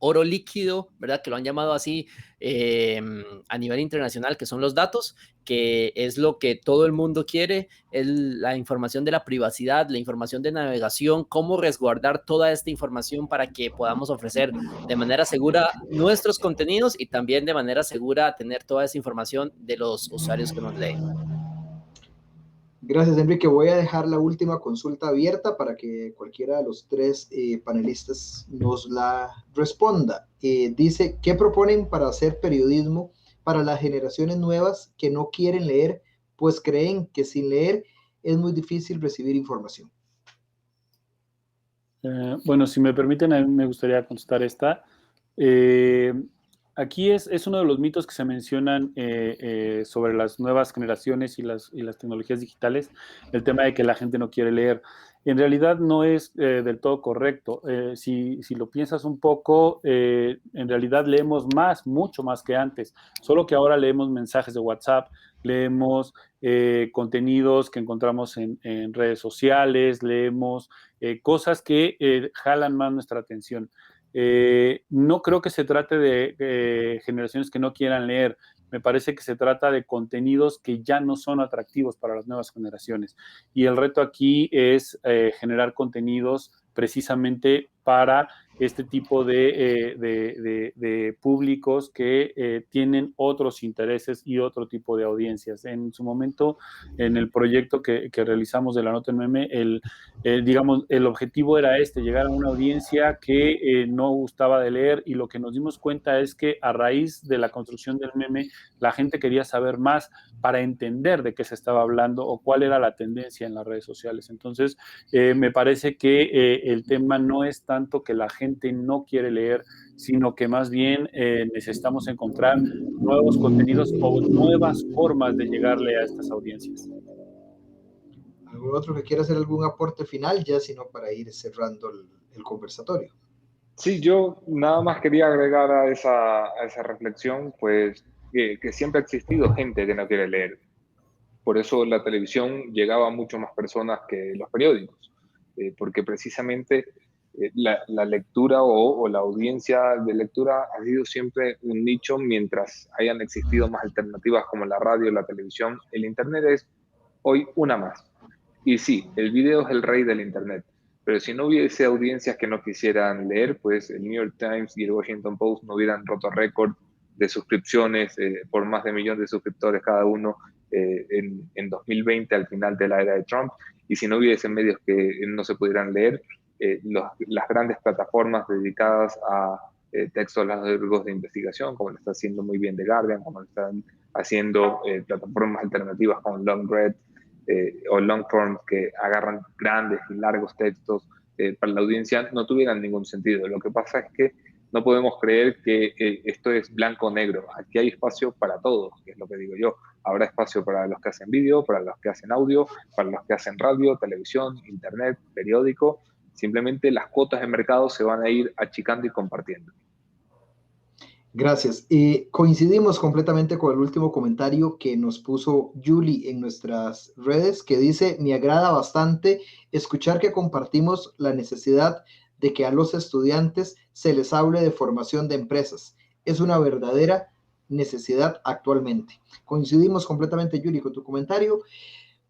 oro líquido, ¿verdad? Que lo han llamado así a nivel internacional, que son los datos, que es lo que todo el mundo quiere, es la información de la privacidad, la información de navegación, cómo resguardar toda esta información para que podamos ofrecer de manera segura nuestros contenidos y también de manera segura tener toda esa información de los usuarios que nos leen. Gracias, Enrique. Voy a dejar la última consulta abierta para que cualquiera de los tres panelistas nos la responda. Dice, ¿qué proponen para hacer periodismo para las generaciones nuevas que no quieren leer, pues creen que sin leer es muy difícil recibir información? Bueno, si me permiten, a mí me gustaría contestar esta. Aquí es uno de los mitos que se mencionan sobre las nuevas generaciones y las tecnologías digitales, el tema de que la gente no quiere leer. En realidad no es del todo correcto. Si lo piensas un poco, en realidad leemos mucho más que antes, solo que ahora leemos mensajes de WhatsApp, leemos contenidos que encontramos en redes sociales, leemos cosas que jalan más nuestra atención. No creo que se trate de generaciones que no quieran leer. Me parece que se trata de contenidos que ya no son atractivos para las nuevas generaciones. Y el reto aquí es generar contenidos precisamente para este tipo de públicos que tienen otros intereses y otro tipo de audiencias. En su momento, en el proyecto que realizamos de la nota en meme, digamos, el objetivo era llegar a una audiencia que no gustaba de leer, y lo que nos dimos cuenta es que a raíz de la construcción del meme, la gente quería saber más para entender de qué se estaba hablando o cuál era la tendencia en las redes sociales. Entonces, me parece que el tema no es tanto que la gente no quiere leer, sino que más bien necesitamos encontrar nuevos contenidos o nuevas formas de llegarle a estas audiencias. ¿Algún otro que quiera hacer algún aporte final, ya sino para ir cerrando el conversatorio? Sí, yo nada más quería agregar a esa reflexión, pues que siempre ha existido gente que no quiere leer. Por eso la televisión llegaba a mucho más personas que los periódicos, porque precisamente la lectura o la audiencia de lectura ha sido siempre un nicho, mientras hayan existido más alternativas como la radio, la televisión. El Internet es hoy una más. Y sí, el video es el rey del Internet, pero si no hubiese audiencias que no quisieran leer, pues el New York Times y el Washington Post no hubieran roto récord de suscripciones por más de 1 millón de suscriptores cada uno en 2020, al final de la era de Trump. Y si no hubiese medios que no se pudieran leer, las grandes plataformas dedicadas a textos largos de investigación, como lo está haciendo muy bien The Guardian, como lo están haciendo plataformas alternativas como LongRead, o long form, que agarran grandes y largos textos para la audiencia, no tuvieran ningún sentido. Lo que pasa es que no podemos creer que esto es blanco o negro. Aquí hay espacio para todos, que es lo que digo yo. Habrá espacio para los que hacen vídeo, para los que hacen audio, para los que hacen radio, televisión, internet, periódico. Simplemente las cuotas de mercado se van a ir achicando y compartiendo. Gracias. Coincidimos completamente con el último comentario que nos puso Julie en nuestras redes, que dice: me agrada bastante escuchar que compartimos la necesidad de que a los estudiantes se les hable de formación de empresas. Es una verdadera necesidad actualmente. Coincidimos completamente, Julie, con tu comentario.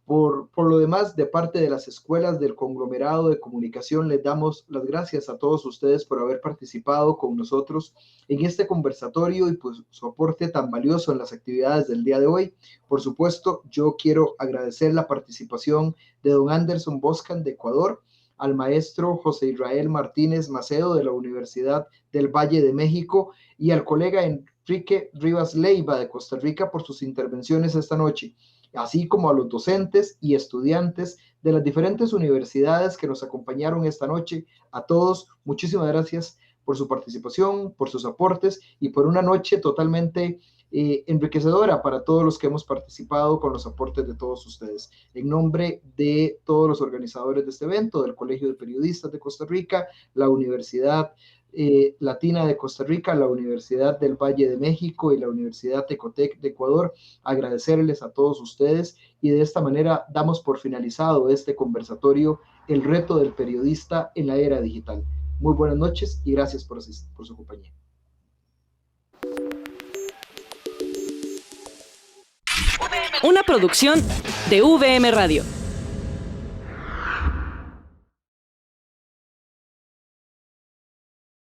Por lo demás, de parte de las escuelas del conglomerado de comunicación, les damos las gracias a todos ustedes por haber participado con nosotros en este conversatorio y pues su aporte tan valioso en las actividades del día de hoy. Por supuesto, yo quiero agradecer la participación de don Anderson Boscan de Ecuador, al maestro José Israel Martínez Macedo de la Universidad del Valle de México y al colega Enrique Rivas Leiva de Costa Rica por sus intervenciones esta noche, así como a los docentes y estudiantes de las diferentes universidades que nos acompañaron esta noche. A todos, muchísimas gracias por su participación, por sus aportes y por una noche totalmente enriquecedora para todos los que hemos participado con los aportes de todos ustedes. En nombre de todos los organizadores de este evento, del Colegio de Periodistas de Costa Rica, la Universidad Latina de Costa Rica, la Universidad del Valle de México y la Universidad Ecotec de Ecuador, agradecerles a todos ustedes, y de esta manera damos por finalizado este conversatorio, el reto del periodista en la era digital. Muy buenas noches y gracias por su compañía. Una producción de VM Radio.